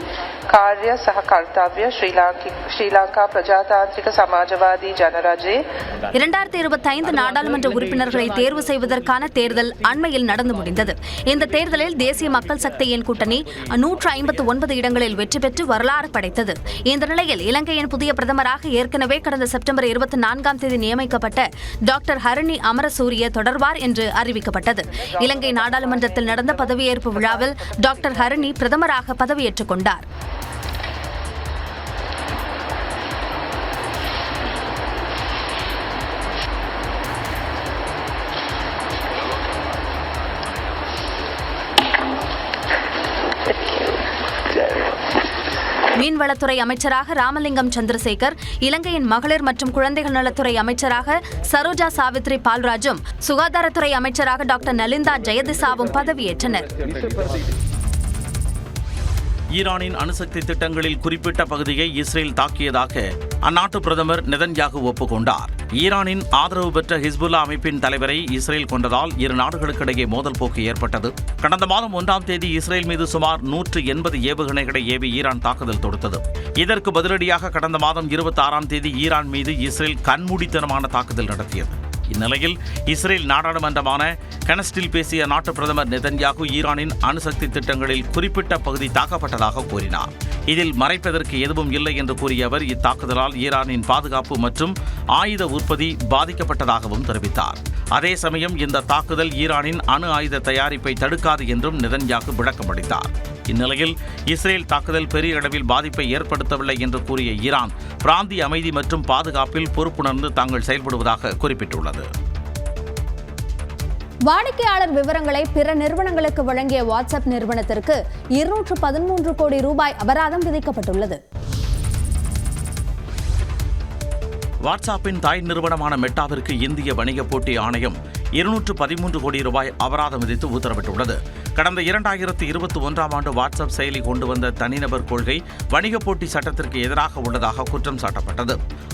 කාර්ය සහ කර්තව්‍ය ශ්‍රී ලංකා ප්‍රජාතාන්ත්‍රික සමාජවාදී ජනරජයේ 2025 நாடாளுமன்ற உறுப்பினர்களை தேர்வு செய்வதற்கான தேர்தல் அண்மையில் நடந்து முடிந்தது. இந்த தேர்தலில் தேசிய மக்கள் சக்தியின் கூட்டணி 159 இடங்களில் வெற்றி பெற்று வரலாறு படைத்தது. இந்த நிலையில் இலங்கையின் புதிய பிரதமர் பிரதமராக ஏற்கனவே கடந்த செப்டம்பர் 24 நியமிக்கப்பட்ட டாக்டர் ஹரணி அமரசூரிய தொடர்வார் என்று அறிவிக்கப்பட்டது. இலங்கை நாடாளுமன்றத்தில் நடந்த பதவியேற்பு விழாவில் டாக்டர் ஹரணி பிரதமராக பதவியேற்றுக் கொண்டார். மீன்வளத்துறை அமைச்சராக ராமலிங்கம் சந்திரசேகர், இலங்கையின் மகளிர் மற்றும் குழந்தைகள் நலத்துறை அமைச்சராக சரோஜா சாவித்ரி பால்ராஜும், சுகாதாரத்துறை அமைச்சராக டாக்டர் நலிந்தா ஜெயதிசாவும் பதவியேற்றனர். ஈரானின் அணுசக்தி திட்டங்களில் குறிப்பிட்ட பகுதியை இஸ்ரேல் தாக்கியதாக அந்நாட்டு பிரதமர் நெதன்யாகு ஒப்புக்கொண்டார். ஈரானின் ஆதரவு பெற்ற ஹிஸ்புல்லா அமைப்பின் தலைவரை இஸ்ரேல் கொண்டதால் இரு நாடுகளுக்கிடையே மோதல் போக்கு ஏற்பட்டது. கடந்த மாதம் 1ஆம் தேதி இஸ்ரேல் மீது சுமார் 180 ஏவுகணைகளை ஏவி ஈரான் தாக்குதல் தொடுத்தது. இதற்கு பதிலடியாக கடந்த மாதம் 26ஆம் தேதி ஈரான் மீது இஸ்ரேல் கண்மூடித்தனமான தாக்குதல் நடத்தியது. இந்நிலையில் இஸ்ரேல் நாடாளுமன்றமான கனஸ்டில் பேசிய நாட்டு பிரதமர் நெதன்யாகு ஈரானின் அணுசக்தி திட்டங்களில் குறிப்பிட்ட பகுதி தாக்கப்பட்டதாக கூறினார். இதில் மறைப்பதற்கு எதுவும் இல்லை என்று கூறிய அவர் இத்தாக்குதலால் ஈரானின் பாதுகாப்பு மற்றும் ஆயுத உற்பத்தி பாதிக்கப்பட்டதாகவும் தெரிவித்தார். அதே சமயம் இந்த தாக்குதல் ஈரானின் அணு ஆயுத தயாரிப்பை தடுக்காது என்றும் நெதன்யாகு விளக்கமளித்தார். இந்நிலையில் இஸ்ரேல் தாக்குதல் பெரிய அளவில் பாதிப்பை ஏற்படுத்தவில்லை என்று கூறிய ஈரான் பிராந்திய அமைதி மற்றும் பாதுகாப்பில் பொறுப்புணர்ந்து தாங்கள் செயல்படுவதாக குறிப்பிட்டுள்ளது. வாடிக்கையாளர் விவரங்களை பிற நிறுவனங்களுக்கு வழங்கிய வாட்ஸ்அப் நிறுவனத்திற்கு 213 கோடி ரூபாய் அபராதம் விதிக்கப்பட்டுள்ளது. வாட்ஸ்அப்பின் தாய் நிறுவனமான மெட்டாவிற்கு இந்திய வணிக போட்டி ஆணையம் 213 கோடி ரூபாய் அபராதம் விதித்து உத்தரவிட்டுள்ளது. கடந்த 2021ஆம் ஆண்டு வாட்ஸ்அப் செயலி கொண்டு வந்த தனிநபர் கொள்கை வணிக போட்டி சட்டத்திற்கு எதிராக உள்ளதாக குற்றம் சாட்டப்பட்டது.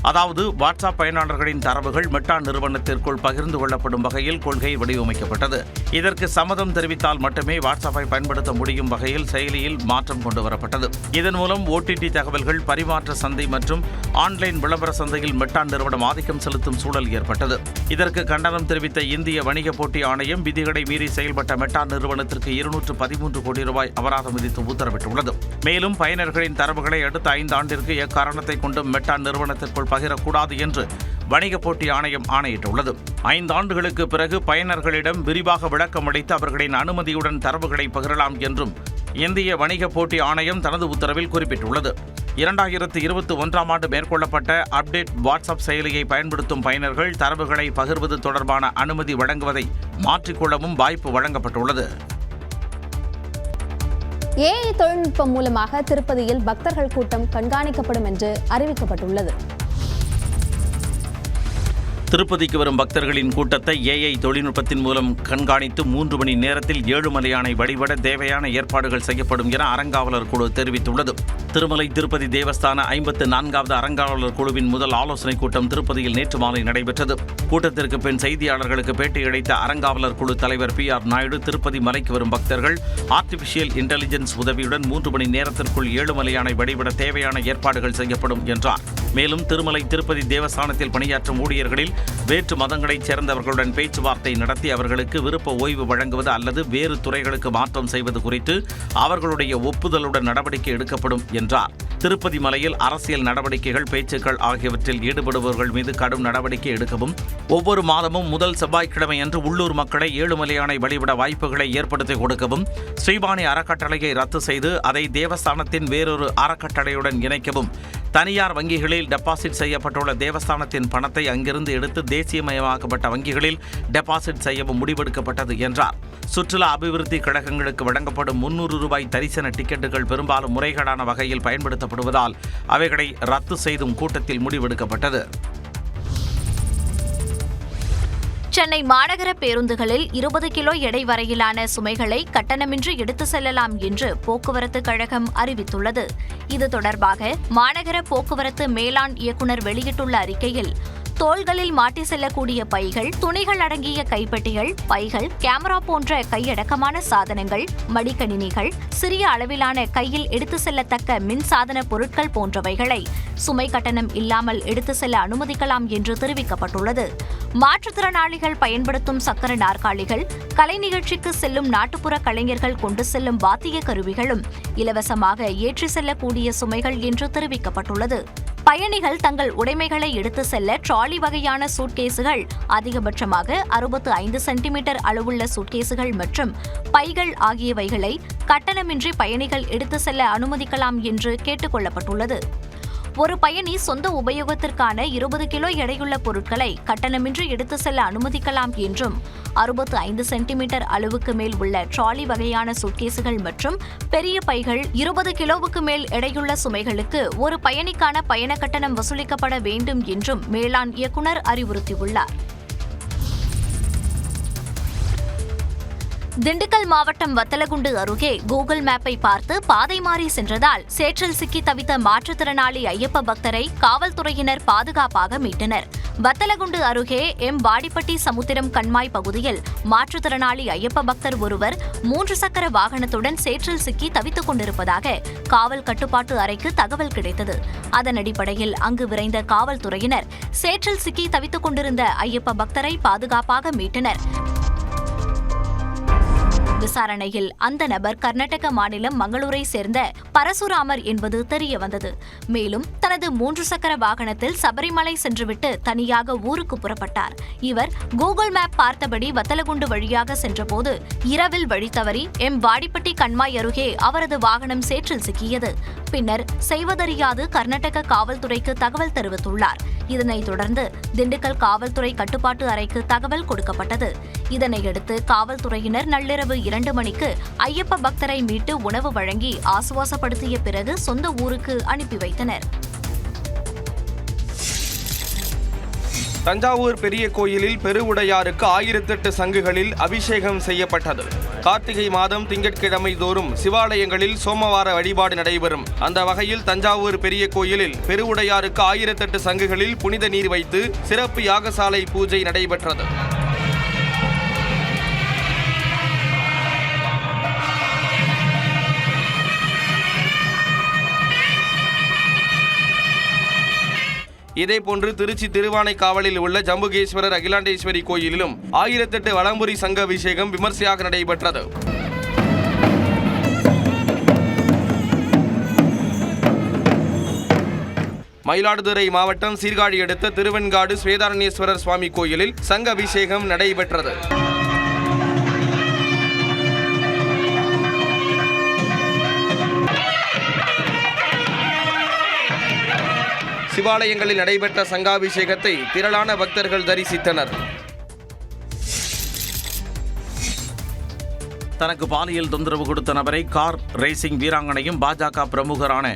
அதாவது வாட்ஸ்அப் பயனாளர்களின் தரவுகள் மெட்டா நிறுவனத்திற்குள் பகிர்ந்து கொள்ளப்படும் வகையில் கொள்கை வடிவமைக்கப்பட்டது. இதற்கு சம்மதம் தெரிவித்தால் மட்டுமே வாட்ஸ்அப்பை பயன்படுத்த முடியும் வகையில் செயலியில் மாற்றம் கொண்டு வரப்பட்டது. இதன் மூலம் OTT தகவல்கள் பரிமாற்ற சந்தை மற்றும் ஆன்லைன் விளம்பர சந்தையில் மெட்டா நிறுவனம் ஆதிக்கம் செலுத்தும் சூழல் ஏற்பட்டது. இதற்கு கண்டனம் தெரிவித்த இந்திய வணிக போட்டி ஆணையம் விதிகளை மீறி செயல்பட்ட மெட்டா நிறுவனத்திற்கு 213 கோடி ரூபாய் அபராதம் விதித்து உத்தரவிட்டுள்ளது. மேலும் பயனர்களின் தரவுகளை அடுத்த 5 ஆண்டிற்கு எக்காரணத்தை கொண்டும் மெட்டா நிறுவனத்திற்குள் பகிரக்கூடாது என்று வணிக போட்டி ஆணையம் ஆணையிட்டுள்ளது. 5 ஆண்டுகளுக்கு பிறகு பயனர்களிடம் விரிவாக விளக்கம் அளித்து அவர்களின் அனுமதியுடன் தரவுகளை பகிரலாம் என்றும் இந்திய வணிக போட்டி ஆணையம் தனது உத்தரவில் குறிப்பிட்டுள்ளது. 2021ஆம் ஆண்டு மேற்கொள்ளப்பட்ட அப்டேட் வாட்ஸ்அப் செயலியை பயன்படுத்தும் பயனர்கள் தரவுகளை பகிர்வது தொடர்பான அனுமதி வழங்குவதை மாற்றிக்கொள்ளவும் வாய்ப்பு வழங்கப்பட்டுள்ளது. AI தொழில்நுட்பம் மூலமாக திருப்பதியில் பக்தர்கள் கூட்டம் கண்காணிக்கப்படும் என்று அறிவிக்கப்பட்டுள்ளது. திருப்பதிக்கு வரும் பக்தர்களின் கூட்டத்தை AI தொழில்நுட்பத்தின் மூலம் கண்காணித்து 3 மணி நேரத்தில் ஏழுமலையானை வழிபட தேவையான ஏற்பாடுகள் செய்யப்படும் என அறங்காவலர் குழு தெரிவித்துள்ளது. திருமலை திருப்பதி தேவஸ்தான 54வது அறங்காவலர் குழுவின் முதல் ஆலோசனைக் கூட்டம் திருப்பதியில் நேற்று மாலை நடைபெற்றது. கூட்டத்திற்கு பின் செய்தியாளர்களுக்கு பேட்டியளித்த அறங்காவலர் குழு தலைவர் PR நாயுடு திருப்பதி மலைக்கு வரும் பக்தர்கள் ஆர்டிபிஷியல் இன்டெலிஜென்ஸ் உதவியுடன் 3 மணி நேரத்திற்குள் ஏழுமலையானை வழிபட தேவையான ஏற்பாடுகள் செய்யப்படும் என்றார். மேலும் திருமலை திருப்பதி தேவஸ்தானத்தில் பணியாற்றும் ஊழியர்களில் வேற்று மதங்களைச் சேர்ந்தவர்களுடன் பேச்சுவார்த்தை நடத்தி அவர்களுக்கு விருப்ப ஓய்வு வழங்குவது அல்லது வேறு துறைகளுக்கு மாற்றம் செய்வது குறித்து அவர்களுடைய ஒப்புதலுடன் நடவடிக்கை எடுக்கப்படும் என்றார். திருப்பதி மலையில் அரசியல் நடவடிக்கைகள் பேச்சுக்கள் ஆகியவற்றில் ஈடுபடுபவர்கள் மீது கடும் நடவடிக்கை எடுக்கவும் ஒவ்வொரு மாதமும் முதல் செவ்வாய்க்கிழமை அன்று உள்ளூர் மக்களை ஏழுமலையானை வழிபட வாய்ப்புகளை ஏற்படுத்தி கொடுக்கவும் ஸ்ரீபாணி அறக்கட்டளையை ரத்து செய்து அதை தேவஸ்தானத்தின் வேறொரு அறக்கட்டளையுடன் இணைக்கவும் தனியார் வங்கிகளில் டெபாசிட் செய்யப்பட்டுள்ள தேவஸ்தானத்தின் பணத்தை அங்கிருந்து எடுத்து தேசியமயமாக்கப்பட்ட வங்கிகளில் டெபாசிட் செய்யவும் முடிவெடுக்கப்பட்டது என்றார். சுற்றுலா அபிவிருத்தி கழகங்களுக்கு வழங்கப்படும் 300 ரூபாய் தரிசன டிக்கெட்டுகள் பெரும்பாலும் முறைகேடான வகையில் பயன்படுத்தப்படுவதால் அவைகளை ரத்து செய்தும் கூட்டத்தில் முடிவெடுக்கப்பட்டது. சென்னை மாநகர பேருந்துகளில் 20 கிலோ எடை வரையிலான சுமைகளை கட்டணமின்றி எடுத்து செல்லலாம் என்று போக்குவரத்து கழகம் அறிவித்துள்ளது. இது தொடர்பாக மாநகர போக்குவரத்து மேலாண் இயக்குநர் வெளியிட்டுள்ள அறிக்கையில், தோள்களில் மாட்டி செல்லக்கூடிய பைகள், துணிகள் அடங்கிய கைப்பெட்டிகள், பைகள், கேமரா போன்ற கையடக்கமான சாதனங்கள், மடிக்கணினிகள், சிறிய அளவிலான கையில் எடுத்து செல்லத்தக்க மின்சாதன பொருட்கள் போன்றவைகளை சுமை கட்டணம் இல்லாமல் எடுத்து செல்ல அனுமதிக்கலாம் என்று தெரிவிக்கப்பட்டுள்ளது. மாற்றுத்திறனாளிகள் பயன்படுத்தும் சக்கர நாற்காலிகள், கலை நிகழ்ச்சிக்கு செல்லும் நாட்டுப்புற கலைஞர்கள் கொண்டு செல்லும் வாத்திய கருவிகளும் இலவசமாக ஏற்றி செல்லக்கூடிய சுமைகள் என்று தெரிவிக்கப்பட்டுள்ளது. பயணிகள் தங்கள் உடைமைகளை எடுத்து செல்ல ட்ராலி வகையான சூட்கேசுகள், அதிகபட்சமாக 65 சென்டிமீட்டர் அளவுள்ள சூட்கேசுகள் மற்றும் பைகள் ஆகியவைகளை கட்டணமின்றி பயணிகள் எடுத்து செல்ல அனுமதிக்கலாம் என்று கேட்டுக் கொள்ளப்பட்டுள்ளது. ஒரு பயணி சொந்த உபயோகத்திற்கான 20 கிலோ எடையுள்ள பொருட்களை கட்டணமின்றி எடுத்து செல்ல அனுமதிக்கலாம் என்றும், 65 சென்டிமீட்டர் அளவுக்கு மேல் உள்ள ட்ராலி வகையான சூட்கேசுகள் மற்றும் பெரிய பைகள் 20 கிலோவுக்கு மேல் எடையுள்ள சுமைகளுக்கு ஒரு பயணிக்கான பயண கட்டணம் வசூலிக்கப்பட வேண்டும் என்றும் மேலாண் இயக்குநர் அறிவுறுத்தியுள்ளார். திண்டுக்கல் மாவட்டம் வத்தலகுண்டு அருகே கூகுள் மேப்பை பார்த்து பாதை மாறி சென்றதால் சேற்றில் சிக்கி தவித்த மாற்றுத்திறனாளி ஐயப்ப பக்தரை காவல்துறையினர் பாதுகாப்பாக மீட்டனர். வத்தலகுண்டு அருகே வாடிப்பட்டி சமுத்திரம் கண்மாய் பகுதியில் மாற்றுத்திறனாளி ஐயப்ப பக்தர் ஒருவர் 3 சக்கர வாகனத்துடன் சேற்றில் சிக்கி தவித்துக் கொண்டிருப்பதாக காவல் கட்டுப்பாட்டு அறைக்கு தகவல் கிடைத்தது. அதன் அடிப்படையில் அங்கு விரைந்த காவல்துறையினர் சேற்றில் சிக்கி தவித்துக் கொண்டிருந்த ஐயப்ப பக்தரை பாதுகாப்பாக மீட்டனர். விசாரணையில் அந்த நபர் கர்நாடக மாநிலம் மங்களூரை சேர்ந்த பரசுராமர் என்பது தெரியவந்தது. மேலும் தனது 3 சக்கர வாகனத்தில் சபரிமலை சென்றுவிட்டு தனியாக ஊருக்கு புறப்பட்டார். இவர் கூகுள் மேப் பார்த்தபடி வத்தலகுண்டு வழியாக சென்றபோது இரவில் வழி தவறி வாடிப்பட்டி கண்மாய் அருகே அவரது வாகனம் சேற்றில் சிக்கியது. பின்னர் செய்வதறியாது கர்நாடக காவல்துறைக்கு தகவல் தெரிவித்துள்ளார். இதனைத் தொடர்ந்து திண்டுக்கல் காவல்துறை கட்டுப்பாட்டு அறைக்கு தகவல் கொடுக்கப்பட்டது. இதனையடுத்து காவல்துறையினர் நள்ளிரவு 2 மணிக்கு ஐயப்ப பக்தரை மீட்டு உணவு வழங்கி ஆசுவாசப்படுத்திய பிறகு சொந்த ஊருக்கு அனுப்பி வைத்தனர். தஞ்சாவூர் பெரிய கோயிலில் பெருவுடையாருக்கு 1008 சங்குகளில் அபிஷேகம் செய்யப்பட்டது. கார்த்திகை மாதம் திங்கட்கிழமை தோறும் சிவாலயங்களில் சோமவார வழிபாடு நடைபெறும். அந்த வகையில் தஞ்சாவூர் பெரிய கோயிலில் பெருவுடையாருக்கு 1008 சங்குகளில் புனித நீர் வைத்து சிறப்பு யாகசாலை பூஜை நடைபெற்றது. இதேபோன்று திருச்சி திருவானைக்காவலில் உள்ள ஜம்புகேஸ்வரர் அகிலாண்டேஸ்வரி கோயிலிலும் 1008 வலம்புரி சங்க அபிஷேகம் விமர்சையாக நடைபெற்றது. மயிலாடுதுறை மாவட்டம் சீர்காழி அடுத்த திருவெண்காடு ஸ்வேதாரண்யேஸ்வரர் சுவாமி கோயிலில் சங்க அபிஷேகம் நடைபெற்றது. சிவாலயங்களில் நடைபெற்ற சங்காபிஷேகத்தை திரளான பக்தர்கள் தரிசித்தனர். தனக்கு பாலியல் தொந்தரவு கொடுத்த நபரை கார் ரேசிங் வீராங்கனையும் பாஜக பிரமுகரான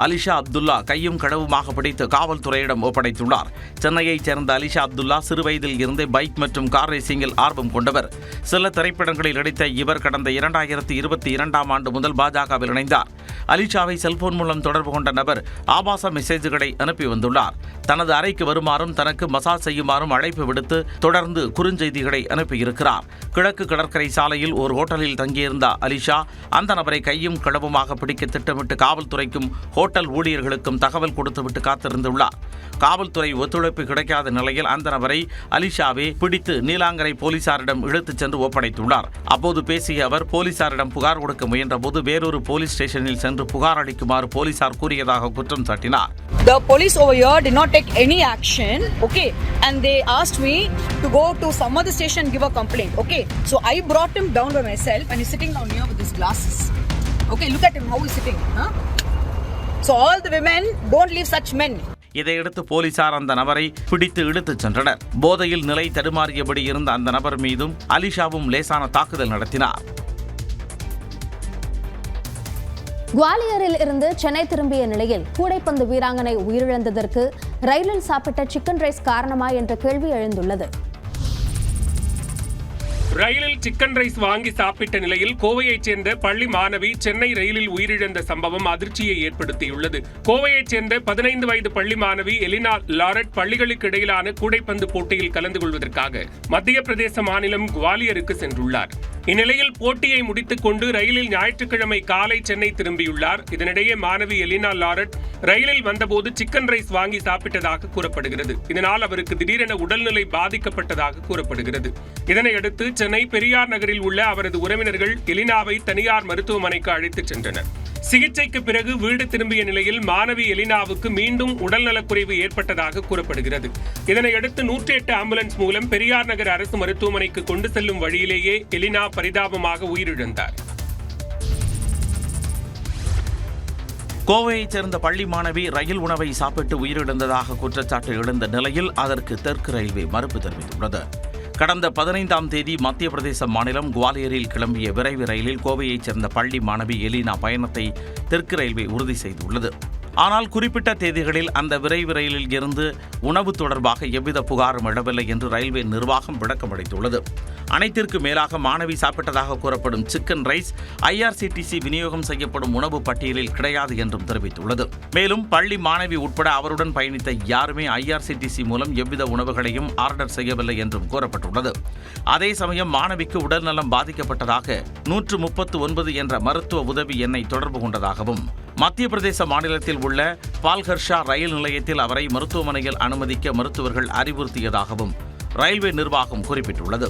அலிஷா அப்துல்லா கையும் களவுமாக பிடித்து காவல்துறையிடம் ஒப்படைத்துள்ளார். சென்னையைச் சேர்ந்த அலிஷா அப்துல்லா சிறுவயதில் இருந்தே பைக் மற்றும் கார் ரேசிங்கில் ஆர்வம் கொண்டவர். சில திரைப்படங்களில் நடித்த இவர் கடந்த 2022ஆம் ஆண்டு முதல் பாஜகவில் இணைந்தார். அலிஷாவை செல்போன் மூலம் தொடர்பு கொண்ட நபர் ஆபாச மெசேஜ்களை அனுப்பி வந்துள்ளார். தனது அறைக்கு வருமாறும் தனக்கு மசாஜ் செய்யுமாறும் அழைப்பு விடுத்து தொடர்ந்து குறுஞ்செய்திகளை அனுப்பியிருக்கிறார். கிழக்கு கடற்கரை சாலையில் ஒரு ஹோட்டலில் தங்கியிருந்த அலிஷா அந்த நபரை கையும் களவுமாக பிடிக்க திட்டமிட்டு காவல்துறைக்கும் ஹோட்டல் ஊழியர்களுக்கும் தகவல் கொடுத்துவிட்டு காத்திருந்துள்ளார். காவல்துறை ஒத்துழைப்பு கிடைக்காத நிலையில் அந்த நபரை அலிஷாவே பிடித்து நீலாங்கரை போலீசாரிடம் இழுத்துச் சென்று ஒப்படைத்துள்ளார். அப்போது பேசிய அவர் போலீசாரிடம் புகார் கொடுக்க முயன்றபோது வேறொரு போலீஸ் ஸ்டேஷனில் சென்று புகார் அளிக்குமாறு போலீசார் கூறியதாக குற்றம் சாட்டினார். The police over here did not take any action, okay, and they asked me to go to some other station and give a complaint, okay. So I brought him down by myself and he's sitting down here with his glasses. Okay, look at him how he's sitting, huh? So all the women don't leave such men. இதையடுத்து போலீசார் அந்த நபரை பிடித்து இழுத்துச் சென்றனர். போதையில் நிலை தடுமாறியபடி இருந்த அந்த நபர் மீதும் அலிஷாவும் லேசான தாக்குதல் நடத்தினார். குவாலியரில் இருந்து சென்னை திரும்பிய நிலையில் கூடைப்பந்து வீராங்கனை உயிரிழந்ததற்கு ரயிலில் சாப்பிட்ட சிக்கன் ரைஸ் காரணமா என்ற கேள்வி எழுந்துள்ளது. ரயிலில் சிக்கன் ரைஸ் வாங்கி சாப்பிட்ட நிலையில் கோவையைச் சேர்ந்த பள்ளி மாணவி சென்னை ரயிலில் உயிரிழந்த சம்பவம் அதிர்ச்சியை ஏற்படுத்தியுள்ளது. கோவையைச் சேர்ந்த 15 வயது பள்ளி மாணவி எலினா லாரட் பள்ளிகளுக்கு இடையிலான கூடைப்பந்து போட்டியில் கலந்து கொள்வதற்காக மத்திய பிரதேச மாநிலம் குவாலியருக்கு சென்றுள்ளார். இந்நிலையில் போட்டியை முடித்துக் கொண்டு ரயிலில் ஞாயிற்றுக்கிழமை காலை சென்னை திரும்பியுள்ளார். இதனிடையே மாணவி எலினா லாரட் ரயிலில் வந்தபோது சிக்கன் ரைஸ் வாங்கி சாப்பிட்டதாக கூறப்படுகிறது. இதனால் அவருக்கு திடீரென உடல்நிலை பாதிக்கப்பட்டதாக கூறப்படுகிறது. இதனையடுத்து சென்னை பெரியார் நகரில் உள்ள அவரது உறவினர்கள் எலினாவை தனியார் மருத்துவமனைக்கு அழைத்துச் சென்றனர். சிகிச்சைக்கு பிறகு வீடு திரும்பிய நிலையில் மாணவி எலினாவுக்கு மீண்டும் உடல்நலக்குறைவு ஏற்பட்டதாக கூறப்படுகிறது. இதனையடுத்து 108 ஆம்புலன்ஸ் மூலம் பெரியார் நகர் அரசு மருத்துவமனைக்கு கொண்டு செல்லும் வழியிலேயே எலினா பரிதாபமாக உயிரிழந்தார். கோவையைச் சேர்ந்த பள்ளி மாணவி ரயில் உணவை சாப்பிட்டு உயிரிழந்ததாக குற்றச்சாட்டு எழுந்த நிலையில் அதற்கு தெற்கு ரயில்வே மறுப்பு தெரிவித்துள்ளது. கடந்த 15ஆம் தேதி மத்திய பிரதேச மாநிலம் குவாலியரில் கிளம்பிய விரைவு ரயிலில் கோவையைச் சேர்ந்த பள்ளி மாணவி எலினா பயணத்தை தெற்கு ரயில்வே உறுதி செய்துள்ளது. ஆனால் குறிப்பிட்ட தேதிகளில் அந்த விரைவு ரயிலில் இருந்து உணவு தொடர்பாக எவ்வித புகாரும் எழவில்லை என்று ரயில்வே நிர்வாகம் விளக்கம் அளித்துள்ளது. அனைத்திற்கு மேலாக மாணவி சாப்பிட்டதாக கூறப்படும் சிக்கன் ரைஸ் IRCTC விநியோகம் செய்யப்படும் உணவு பட்டியலில் கிடையாது என்றும் தெரிவித்துள்ளது. மேலும் பள்ளி மாணவி உட்பட அவருடன் பயணித்த யாருமே IRCTC மூலம் எவ்வித உணவுகளையும் ஆர்டர் செய்யவில்லை என்றும் கூறப்பட்டுள்ளது. அதே சமயம் மாணவிக்கு உடல்நலம் பாதிக்கப்பட்டதாக 139 என்ற மருத்துவ உதவி எண்ணை தொடர்பு கொண்டதாகவும் மத்திய பிரதேச மாநிலத்தில் உள்ள பால்கர்ஷா ரயில் நிலையத்தில் அவரை மருத்துவமனையில் அனுமதிக்க மருத்துவர்கள் அறிவுறுத்தியதாகவும் ரயில்வே நிர்வாகம் குறிப்பிட்டுள்ளது.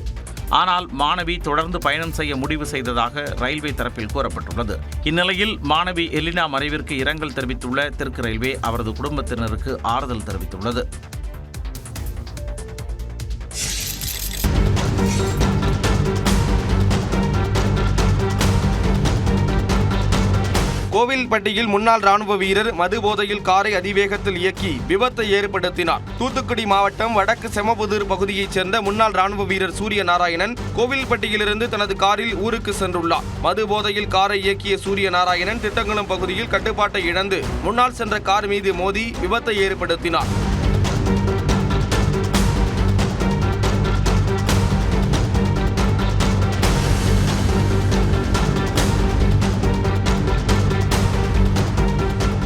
ஆனால் மாணவி தொடர்ந்து பயணம் செய்ய முடிவு செய்ததாக ரயில்வே தரப்பில் கூறப்பட்டுள்ளது. இந்நிலையில் மாணவி எலினா மறைவிற்கு இரங்கல் தெரிவித்துள்ள தெற்கு ரயில்வே அவரது குடும்பத்தினருக்கு ஆறுதல் தெரிவித்துள்ளது. கோவில்பட்டியில் முன்னாள் ராணுவ வீரர் மது போதையில் காரை அதிவேகத்தில் இயக்கி விபத்தை ஏற்படுத்தினார். தூத்துக்குடி மாவட்டம் வடக்கு செமபுதூர் பகுதியைச் சேர்ந்த முன்னாள் ராணுவ வீரர் சூரிய நாராயணன் கோவில்பட்டியிலிருந்து தனது காரில் ஊருக்கு சென்றுள்ளார். மது போதையில் காரை இயக்கிய சூரிய நாராயணன் திட்டங்குளம் பகுதியில் கட்டுப்பாட்டை இழந்து முன்னால் சென்ற கார் மீது மோதி விபத்தை ஏற்படுத்தினார்.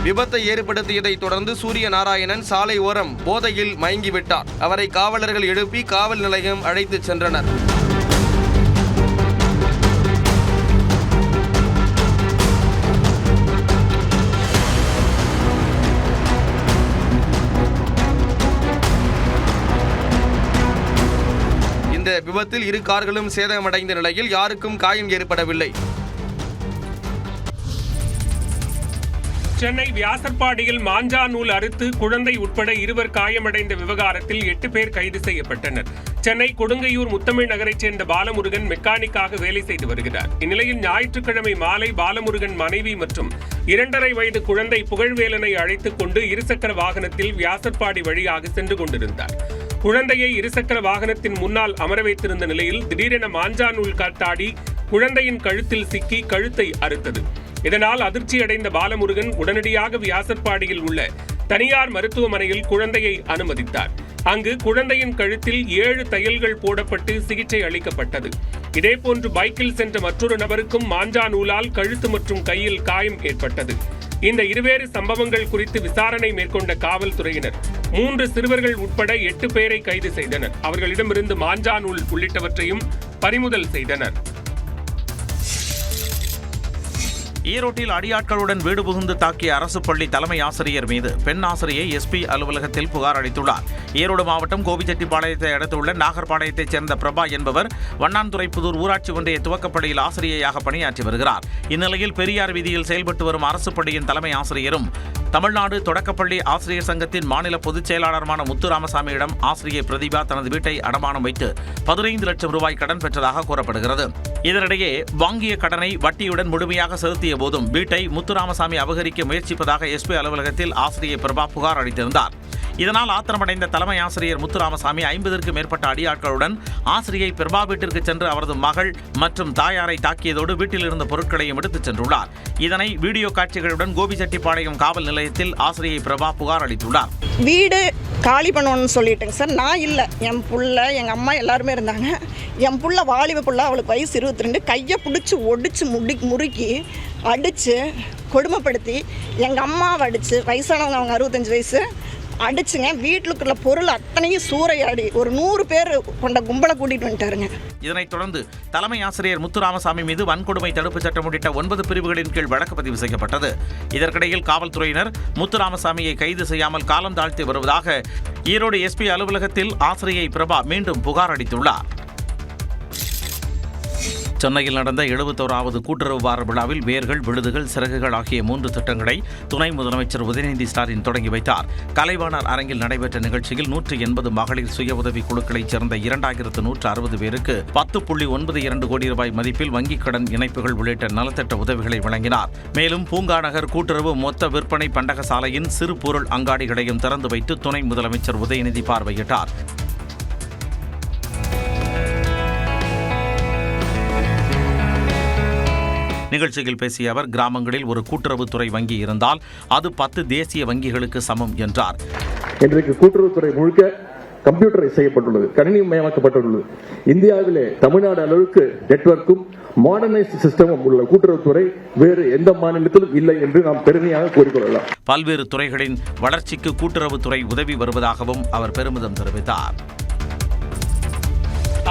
விபத்தை ஏற்படுத்தியதை தொடர்ந்து சூரிய நாராயணன் சாலை ஓரம் போதையில் மயங்கிவிட்டார். அவரை காவலர்கள் எழுப்பி காவல் நிலையம் அழைத்துச் சென்றனர். இந்த விபத்தில் இரு கார்களும் சேதமடைந்த நிலையில் யாருக்கும் காயம் ஏற்படவில்லை. சென்னை வியாசர்பாடியில் மாஞ்சா நூல் அறுத்து குழந்தை உட்பட 2 காயமடைந்த விவகாரத்தில் 8 பேர் கைது செய்யப்பட்டனர். சென்னை கொடுங்கையூர் முத்தமிழ் நகரைச் சேர்ந்த பாலமுருகன் மெக்கானிக்காக வேலை செய்து வருகிறார். இந்நிலையில் ஞாயிற்றுக்கிழமை மாலை பாலமுருகன் மனைவி மற்றும் 2.5 வயது குழந்தை புகழ்வேலனை அழைத்துக் கொண்டு இருசக்கர வாகனத்தில் வியாசர்பாடி வழியாக சென்று கொண்டிருந்தார். குழந்தையை இருசக்கர வாகனத்தின் முன்னால் அமர வைத்திருந்த நிலையில் திடீரென மாஞ்சா நூல் காட்டாடி குழந்தையின் கழுத்தில் சிக்கி கழுத்தை அறுத்தது. இதனால் அதிர்ச்சியடைந்த பாலமுருகன் உடனடியாக வியாசர்பாடியில் உள்ள தனியார் மருத்துவமனையில் குழந்தையை அனுமதித்தார். அங்கு குழந்தையின் கழுத்தில் 7 தையல்கள் போடப்பட்டு சிகிச்சை அளிக்கப்பட்டது. இதேபோன்று பைக்கில் சென்ற மற்றொரு நபருக்கும் மாஞ்சா நூலால் கழுத்து மற்றும் கையில் காயம் ஏற்பட்டது. இந்த இருவேறு சம்பவங்கள் குறித்து விசாரணை மேற்கொண்ட காவல்துறையினர் 3 சிறுவர்கள் உட்பட 8 பேரை கைது செய்தனர். அவர்களிடமிருந்து மாஞ்சா நூல் உள்ளிட்டவற்றையும் பறிமுதல் செய்தனர். ஈரோட்டில் அடியாட்களுடன் வீடு புகுந்து தாக்கிய அரசு பள்ளி தலைமை ஆசிரியர் மீது பெண் ஆசிரியை SP அலுவலகத்தில் புகார் அளித்துள்ளார். ஈரோடு மாவட்டம் கோபிச்செட்டிப்பாளையத்தை அடுத்துள்ள நாகர்பாளையத்தைச் சேர்ந்த பிரபா என்பவர் வண்ணான்துறைப்புதூர் ஊராட்சி ஒன்றிய துவக்கப்பள்ளியில் ஆசிரியையாக பணியாற்றி வருகிறார். இந்நிலையில் பெரியார் வீதியில் செயல்பட்டு வரும் அரசு பள்ளியின் தலைமை ஆசிரியரும் தமிழ்நாடு தொடக்கப்பள்ளி ஆசிரியர் சங்கத்தின் மாநில பொதுச் செயலாளருமான முத்துராமசாமியிடம் ஆசிரியை பிரதிபா தனது வீட்டை அடமானம் வைத்து 15 லட்சம் ரூபாய் கடன் பெற்றதாக கூறப்படுகிறது. இதனிடையே வாங்கிய கடனை வட்டியுடன் முழுமையாக செலுத்திய போதும் வீட்டை முத்துராமசாமி அபகரிக்க முயற்சிப்பதாக SP அலுவலகத்தில் ஆசிரியை பிரபா புகார் அளித்திருந்தார். இதனால் ஆத்திரமடைந்த தலைமை ஆசிரியர் முத்துராமசாமி 50க்கும் மேற்பட்ட அடியாட்களுடன் ஆசிரியை பிரபா வீட்டிற்கு சென்று அவரது மகள் மற்றும் தாயாரை தாக்கியதோடு வீட்டில் இருந்த பொருட்களையும் எடுத்துச் சென்றுள்ளார். இதனை வீடியோ காட்சிகளுடன் கோபிச்செட்டிப்பாளையம் காவல் நிலையத்தில் ஆசிரியை பிரபா புகார் அளித்துள்ளார். வீடு காலி பண்ணணும்னு சொல்லிட்டேங்க சார். நான் இல்லை, என் புள்ள எங்கள் அம்மா எல்லாருமே இருந்தாங்க. என் புள்ள வாலிப புள்ள, அவளுக்கு வயசு 22. கையை பிடிச்சி ஒடிச்சு முறுக்கி அடித்து கொடுமைப்படுத்தி எங்கள் அம்மாவை அடித்து, வயசானவங்க அவங்க 65 வயசு அடிச்சுங்க. வீட்டுக்குள்ள பொருள் அத்தனையும் சூறையாடி ஒரு 100 பேர் கொண்ட கும்பலை கூட்டிட்டு வந்துட்டாருங்க. இதனைத் தொடர்ந்து தலைமை ஆசிரியர் முத்துராமசாமி மீது வன்கொடுமை தடுப்புச் சட்டம் உள்ளிட்ட 9 பிரிவுகளின் கீழ் வழக்கு பதிவு செய்யப்பட்டது. இதற்கிடையில் காவல்துறையினர் முத்துராமசாமியை கைது செய்யாமல் காலம் தாழ்த்தி வருவதாக ஈரோடு SP அலுவலகத்தில் ஆசிரியை பிரபா மீண்டும் புகார் அளித்துள்ளார். சென்னையில் நடந்த 71வது கூட்டுறவு வார விழாவில் வேர்கள், விழுதுகள், சிறகுகள் ஆகிய 3 திட்டங்களை துணை முதலமைச்சர் உதயநிதி ஸ்டாலின் தொடங்கி வைத்தார். கலைவாணர் அரங்கில் நடைபெற்ற நிகழ்ச்சியில் 180 மகளிர் சுய உதவி குழுக்களைச் சேர்ந்த 2160 பேருக்கு 10.92 கோடி ரூபாய் மதிப்பில் வங்கிக் கடன் இணைப்புகள் உள்ளிட்ட நலத்திட்ட உதவிகளை வழங்கினார். மேலும் பூங்கா நகர் கூட்டுறவு மொத்த விற்பனை பண்டக சாலையின் சிறு பொருள் அங்காடிகளையும் திறந்து வைத்து துணை முதலமைச்சர் உதயநிதி பார்வையிட்டார். நிகழ்ச்சியில் பேசிய அவர், கிராமங்களில் ஒரு கூட்டுறவுத்துறை வங்கி இருந்தால் அது 10 தேசிய வங்கிகளுக்கு சமம் என்றார். இன்றைக்கு கூட்டுறவுத்துறை முழுக்க கம்ப்யூட்டரை செய்யப்பட்டுள்ளது, கணினிமயமாக்கப்பட்டுள்ளது. இந்தியாவிலே தமிழ்நாடு அளவுக்கு நெட்வொர்க்கும் மாடர்னைஸ்ட் சிஸ்டமும் உள்ள கூட்டுறவுத்துறை வேறு எந்த மாநிலத்திலும் இல்லை என்று நாம் பெருமையாக கூறிக்கொள்ளலாம். பல்வேறு துறைகளின் வளர்ச்சிக்கு கூட்டுறவுத்துறை உதவி வருவதாகவும் அவர் பெருமிதம் தெரிவித்தார்.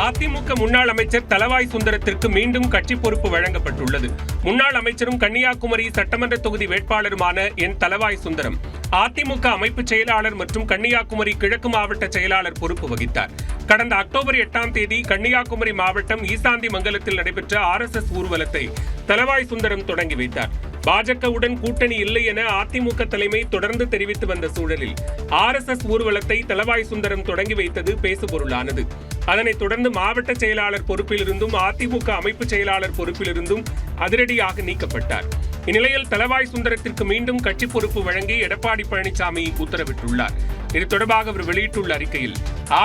அதிமுக முன்னாள் அமைச்சர் தளவாய் சுந்தரத்திற்கு மீண்டும் கட்சி பொறுப்பு வழங்கப்பட்டுள்ளது. முன்னாள் அமைச்சரும் கன்னியாகுமரி சட்டமன்ற தொகுதி வேட்பாளருமான என் தளவாய் சுந்தரம் அதிமுக அமைப்பு செயலாளர் மற்றும் கன்னியாகுமரி கிழக்கு மாவட்ட செயலாளர் பொறுப்பு வகித்தார். கடந்த அக்டோபர் 8ஆம் தேதி கன்னியாகுமரி மாவட்டம் ஈசாந்தி மங்கலத்தில் நடைபெற்ற RSS ஊர்வலத்தை தளவாய் சுந்தரம் தொடங்கி வைத்தார். பாஜகவுடன் கூட்டணி இல்லை என அதிமுக தலைமை தொடர்ந்து தெரிவித்து வந்த சூழலில் RSS ஊர்வலத்தை தளவாய் சுந்தரம் தொடங்கி வைத்தது பேசுபொருளானது. அதனைத் தொடர்ந்து மாவட்ட செயலாளர் பொறுப்பிலிருந்தும் அதிமுக அமைப்பு செயலாளர் பொறுப்பிலிருந்தும் அதிரடியாக நீக்கப்பட்டார். இந்நிலையில் தளவாய் சுந்தரத்திற்கு மீண்டும் கட்சி பொறுப்பு வழங்கி எடப்பாடி பழனிசாமி உத்தரவிட்டுள்ளார். இது தொடர்பாக அவர் வெளியிட்டுள்ள அறிக்கையில்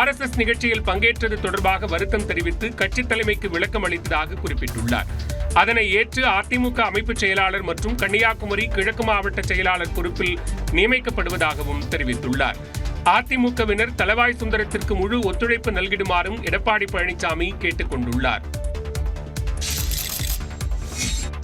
RSS நிகழ்ச்சியில் பங்கேற்றது தொடர்பாக வருத்தம் தெரிவித்து கட்சி தலைமைக்கு விளக்கம் அளித்ததாக குறிப்பிட்டுள்ளார். அதனை ஏற்று அதிமுக அமைப்பு செயலாளர் மற்றும் கன்னியாகுமரி கிழக்கு மாவட்ட செயலாளர் பொறுப்பில் நியமிக்கப்படுவதாகவும் தெரிவித்துள்ளார். அதிமுகவினர் தளவாய் சுந்தரத்திற்கு முழு ஒத்துழைப்பு நல்கிடுமாறும் எடப்பாடி பழனிசாமி கேட்டுக் கொண்டுள்ளார்.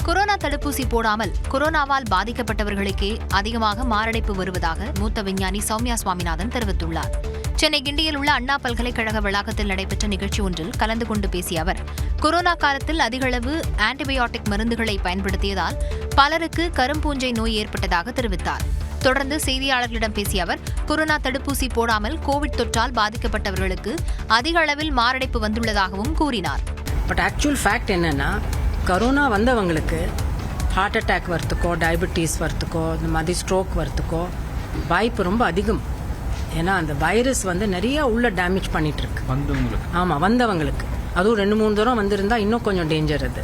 கொரோனா தடுப்பூசி போடாமல் கொரோனாவால் பாதிக்கப்பட்டவர்களுக்கே அதிகமாக மாரடைப்பு வருவதாக மூத்த விஞ்ஞானி சௌமியா சுவாமிநாதன் தெரிவித்துள்ளார். சென்னை கிண்டியில் உள்ள அண்ணா பல்கலைக்கழக வளாகத்தில் நடைபெற்ற நிகழ்ச்சி ஒன்றில் கலந்து கொண்டு பேசிய அவர், கொரோனா காலத்தில் அதிகளவு ஆன்டிபயோட்டிக் மருந்துகளை பயன்படுத்தியதால் பலருக்கு கரும்பூஞ்சை நோய் ஏற்பட்டதாக தெரிவித்தார். தொடர்ந்து செய்தியாளர்களிடம் பேசிய அவர், கொரோனா தடுப்பூசி போடாமல் கோவிட் தொற்றால் பாதிக்கப்பட்டவர்களுக்கு அதிக அளவில் மாரடைப்பு வந்துள்ளதாகவும் கூறினார். பட் ஆக்சுவல் ஃபேக்ட் என்னன்னா, கரோனா வந்தவங்களுக்கு ஹார்ட் அட்டாக் வரத்துக்கோ, டயபெட்டிஸ் வரத்துக்கோ, இந்த மாதிரி ஸ்ட்ரோக் வரத்துக்கோ வாய்ப்பு ரொம்ப அதிகம். ஏன்னா அந்த வைரஸ் நிறைய உள்ள டேமேஜ் பண்ணிட்டு இருக்கு வந்தவங்களுக்கு. அதுவும் 2-3 தூரம் வந்திருந்தா இன்னும் கொஞ்சம் டேஞ்சர் அது.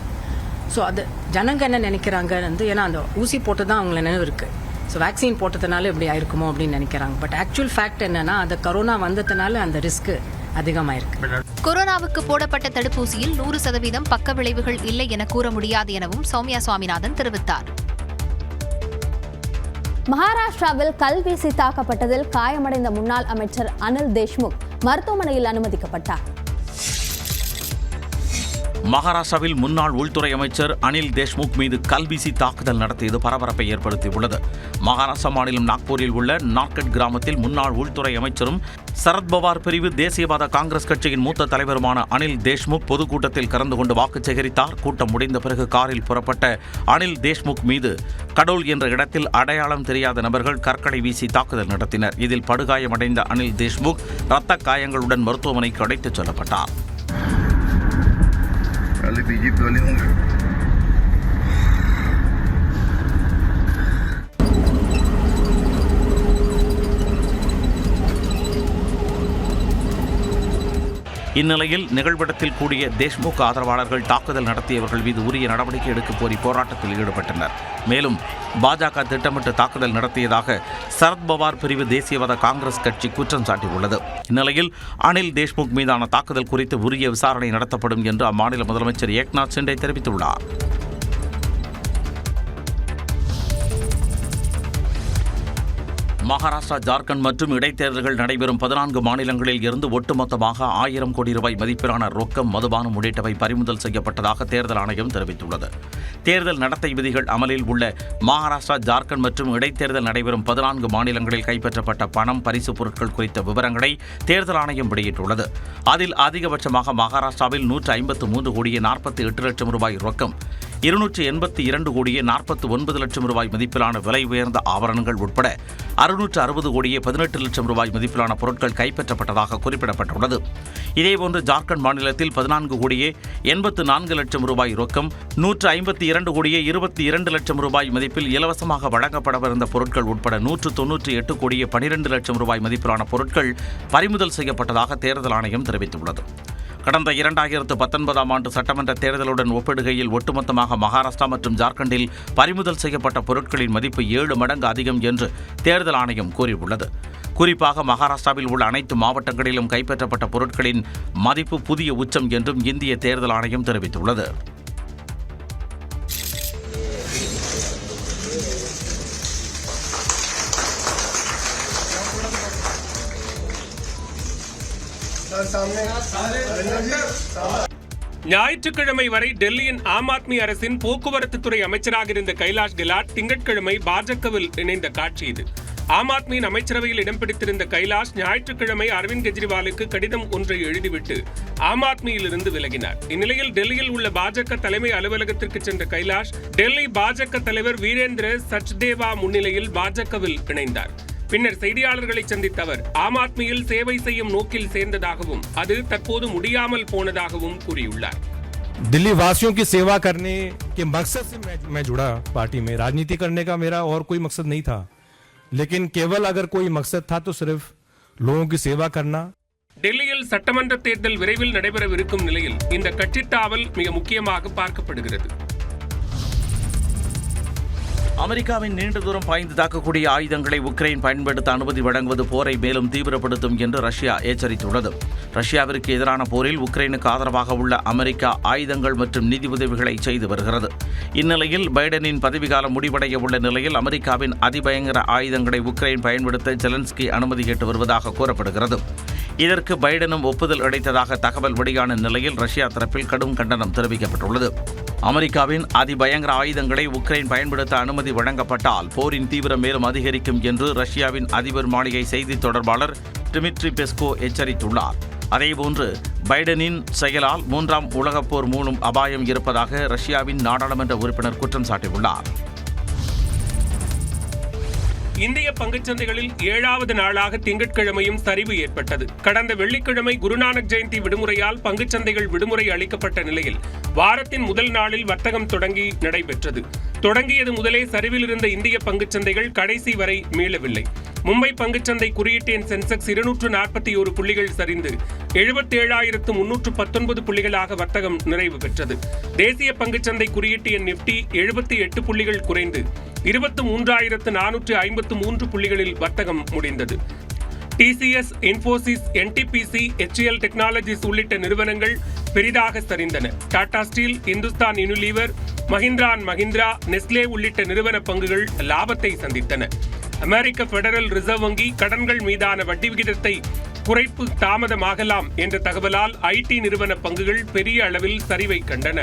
ஸோ அது ஜனங்க என்ன நினைக்கிறாங்க, ஏன்னா அந்த ஊசி போட்டு தான் அவங்கள நினைவு இருக்கு. ஸோ வேக்சின் போட்டதுனால இப்படி ஆயிருக்குமோ அப்படின்னு நினைக்கிறாங்க. பட் ஆக்சுவல் ஃபேக்ட் என்னன்னா, அந்த கரோனா வந்ததுனால அந்த ரிஸ்க் அதிகமாயிருக்கு. கொரோனாவுக்கு போடப்பட்ட தடுப்பூசியில் 100% பக்க விளைவுகள் இல்லை என கூற முடியாது எனவும் சௌமியா சுவாமிநாதன் தெரிவித்தார். மகாராஷ்டிராவில் கல்வீசி தாக்கப்பட்டதில் காயமடைந்த முன்னாள் அமைச்சர் அனில் தேஷ்முக் மருத்துவமனையில் அனுமதிக்கப்பட்டார். மகாராஷ்டிராவில் முன்னாள் உள்துறை அமைச்சர் அனில் தேஷ்முக் மீது கல்வீசி தாக்குதல் நடத்தியது பரபரப்பை ஏற்படுத்தியுள்ளது. மகாராஷ்டிரா மாநிலம் நாக்பூரில் உள்ள நார்கட் கிராமத்தில் முன்னாள் உள்துறை அமைச்சரும் சரத்பவார் பிரிவு தேசியவாத காங்கிரஸ் கட்சியின் மூத்த தலைவருமான அனில் தேஷ்முக் பொதுக்கூட்டத்தில் கலந்து கொண்டு வாக்கு சேகரித்தார். கூட்டம் முடிந்த பிறகு காரில் புறப்பட்ட அனில் தேஷ்முக் மீது கடோல் என்ற இடத்தில் அடையாளம் தெரியாத நபர்கள் கற்களை வீசி தாக்குதல் நடத்தினர். இதில் படுகாயமடைந்த அனில் தேஷ்முக் இரத்த காயங்களுடன் மருத்துவமனைக்கு அழைத்துச் செல்லப்பட்டார். இந்நிலையில் நிகழ்விடத்தில் கூடிய தேஷ்முக் ஆதரவாளர்கள் தாக்குதல் நடத்தியவர்கள் மீது உரிய நடவடிக்கை எடுக்க கோரி போராட்டத்தில் ஈடுபட்டனர். மேலும் பாஜக திட்டமிட்டு தாக்குதல் நடத்தியதாக சரத்பவார் பிரிவு தேசியவாத காங்கிரஸ் கட்சி குற்றம் சாட்டியுள்ளது. இந்நிலையில் அனில் தேஷ்முக் மீதான தாக்குதல் குறித்து உரிய விசாரணை நடத்தப்படும் என்று அம்மாநில முதலமைச்சர் ஏக்நாத் ஷிண்டே தெரிவித்துள்ளார். மகாராஷ்டிரா, ஜார்க்கண்ட் மற்றும் இடைத்தேர்தல்கள் நடைபெறும் 14 மாநிலங்களில் இருந்து ஒட்டுமொத்தமாக 1000 கோடி ரூபாய் மதிப்பிலான ரொக்கம், மதுபானம் உள்ளிட்டவை பறிமுதல் செய்யப்பட்டதாக தேர்தல் ஆணையம் தெரிவித்துள்ளது. தேர்தல் நடத்தை விதிகள் அமலில் உள்ள மகாராஷ்டிரா, ஜார்க்கண்ட் மற்றும் இடைத்தேர்தல் நடைபெறும் 14 மாநிலங்களில் கைப்பற்றப்பட்ட பணம், பரிசு பொருட்கள் குறித்த விவரங்களை தேர்தல் ஆணையம் வெளியிட்டுள்ளது. அதில் அதிகபட்சமாக மகாராஷ்டிராவில் 153 கோடியே 48 லட்சம் ரூபாய் ரொக்கம், 282 கோடியே 49 லட்சம் ரூபாய் மதிப்பிலான விலை உயர்ந்த ஆபரணங்கள் உட்பட 660 கோடியே 18 லட்சம் ரூபாய் மதிப்பிலான பொருட்கள் கைப்பற்றப்பட்டதாக குறிப்பிடப்பட்டுள்ளது. இதேபோன்று ஜார்க்கண்ட் மாநிலத்தில் 14 கோடியே 84 லட்சம் ரூபாய் ரொக்கம், 152 கோடியே 22 லட்சம் ரூபாய் மதிப்பில் இலவசமாக வழங்கப்படவிருந்த பொருட்கள் உட்பட 198 கோடியே 12 லட்சம் ரூபாய் மதிப்பிலான பொருட்கள் பறிமுதல் செய்யப்பட்டதாக தேர்தல் ஆணையம் தெரிவித்துள்ளது. கடந்த 2019 ஆண்டு சட்டமன்ற தேர்தலுடன் ஒப்பிடுகையில் ஒட்டுமொத்தமாக மகாராஷ்டிரா மற்றும் ஜார்க்கண்டில் பறிமுதல் செய்யப்பட்ட பொருட்களின் மதிப்பு 7 மடங்கு அதிகம் என்று தேர்தல் ஆணையம் கூறியுள்ளது. குறிப்பாக மகாராஷ்டிராவில் உள்ள அனைத்து மாவட்டங்களிலும் கைப்பற்றப்பட்ட பொருட்களின் மதிப்பு புதிய உச்சம் என்றும் இந்திய தேர்தல் ஆணையம் தெரிவித்துள்ளது. ஞாயிற்றுக்கிழமை வரை டெல்லியின் ஆம் ஆத்மி அரசின் போக்குவரத்து துறை அமைச்சராக இருந்த கைலாஷ் கெலாட் திங்கட்கிழமை பாஜகவில் இணைந்த காட்சி இது. ஆம் ஆத்மியின் அமைச்சரவையில் இடம் பிடித்திருந்த கைலாஷ் ஞாயிற்றுக்கிழமை அரவிந்த் கெஜ்ரிவாலுக்கு கடிதம் ஒன்றை எழுதிவிட்டு ஆம் ஆத்மியிலிருந்து விலகினார். இந்நிலையில் டெல்லியில் உள்ள பாஜக தலைமை அலுவலகத்திற்கு சென்ற கைலாஷ் டெல்லி பாஜக தலைவர் வீரேந்திர சச்தேவா முன்னிலையில் பாஜகவில் இணைந்தார். பின்னர் செய்தியாளர்களை சந்தித்த அவர் ஆம் ஆத்மியில் சேவை செய்யும் நோக்கில் சேர்ந்ததாகவும் அது தற்போது முடியாமல் போனதாகவும் கூறியுள்ளார். दिल्ली वासियों की सेवा करने के मकसद से मैं जुड़ा पार्टी में. राजनीति करने का मेरा और कोई मकसद नहीं था, लेकिन केवल अगर कोई मकसद था तो सिर्फ लोगों की सेवा करना. டெல்லியில் சட்டமன்ற தேர்தல் விரைவில் நடைபெறவிருக்கும் நிலையில் இந்த கட்சித் தாவல் மிக முக்கியமாக பார்க்கப்படுகிறது. அமெரிக்காவின் நீண்ட தூரம் பாய்ந்து தாக்கக்கூடிய ஆயுதங்களை உக்ரைன் பயன்படுத்த அனுமதி வழங்குவது போரை மேலும் தீவிரப்படுத்தும் என்று ரஷ்யா எச்சரித்துள்ளது. ரஷ்யாவிற்கு எதிரான போரில் உக்ரைனுக்கு ஆதரவாக உள்ள அமெரிக்கா ஆயுதங்கள் மற்றும் நிதி உதவிகளை செய்து வருகிறது. இந்நிலையில் பைடனின் பதவிக்காலம் முடிவடைய உள்ள நிலையில் அமெரிக்காவின் அதிபயங்கர ஆயுதங்களை உக்ரைன் பயன்படுத்த ஜெலன்ஸ்கி அனுமதி கேட்டு வருவதாக கூறப்படுகிறது. இதற்கு பைடனும் ஒப்புதல் அளித்ததாக தகவல் வெளியான நிலையில் ரஷ்யா தரப்பில் கடும் கண்டனம் தெரிவிக்கப்பட்டுள்ளது. அமெரிக்காவின் அதிபயங்கர ஆயுதங்களை உக்ரைன் பயன்படுத்த அனுமதி வழங்கப்பட்டால் போரின் தீவிரம் மேலும் அதிகரிக்கும் என்று ரஷ்யாவின் அதிபர் மாளிகை செய்தி தொடர்பாளர் டிமிட்ரி பெஸ்கோ எச்சரித்துள்ளார். அதேபோன்று பைடனின் செயலால் 3ஆம் உலகப் போர் மூலம் அபாயம் இருப்பதாக ரஷ்யாவின் நாடாளுமன்ற உறுப்பினர் குற்றம் சாட்டியுள்ளார். இந்திய பங்குச்சந்தைகளில் 7வது நாளாக திங்கட்கிழமையும் சரிவு ஏற்பட்டது. கடந்த வெள்ளிக்கிழமை குருநானக் ஜெயந்தி விடுமுறையால் பங்குச்சந்தைகள் விடுமுறை அளிக்கப்பட்ட நிலையில் வாரத்தின் முதல் நாளில் வர்த்தகம் தொடங்கி நடைபெற்றது. தொடங்கியது முதலே சரிவில் இருந்த இந்திய பங்குச்சந்தைகள் கடைசி வரை மீளவில்லை. மும்பை பங்குச்சந்தை குறியீட்டு எண் சென்செக்ஸ் 241 புள்ளிகள் சரிந்து 77,319 புள்ளிகளாக வர்த்தகம் நிறைவு பெற்றது. தேசிய பங்குச்சந்தை குறியீட்டு எண் நிப்டி 78 புள்ளிகள் குறைந்து 23,453 புள்ளிகளில் வர்த்தகம் முடிந்தது. TCS, Infosys, NTPC, HCL technologies உள்ளிட்ட நிறுவனங்கள் பெரிதாக சரிந்தன. Tata steel, Hindustan Unilever, Mahindra and Mahindra, Nestle உள்ளிட்ட நிறுவன பங்குகள் லாபத்தை சந்தித்தன. அமெரிக்க பெடரல் ரிசர்வ் வங்கி கடன்கள் மீதான வட்டி விகிதத்தை குறைப்பு தாமதமாகலாம் என்ற தகவலால் ஐடி நிறுவன பங்குகள் பெரிய அளவில் சரிவை கண்டன.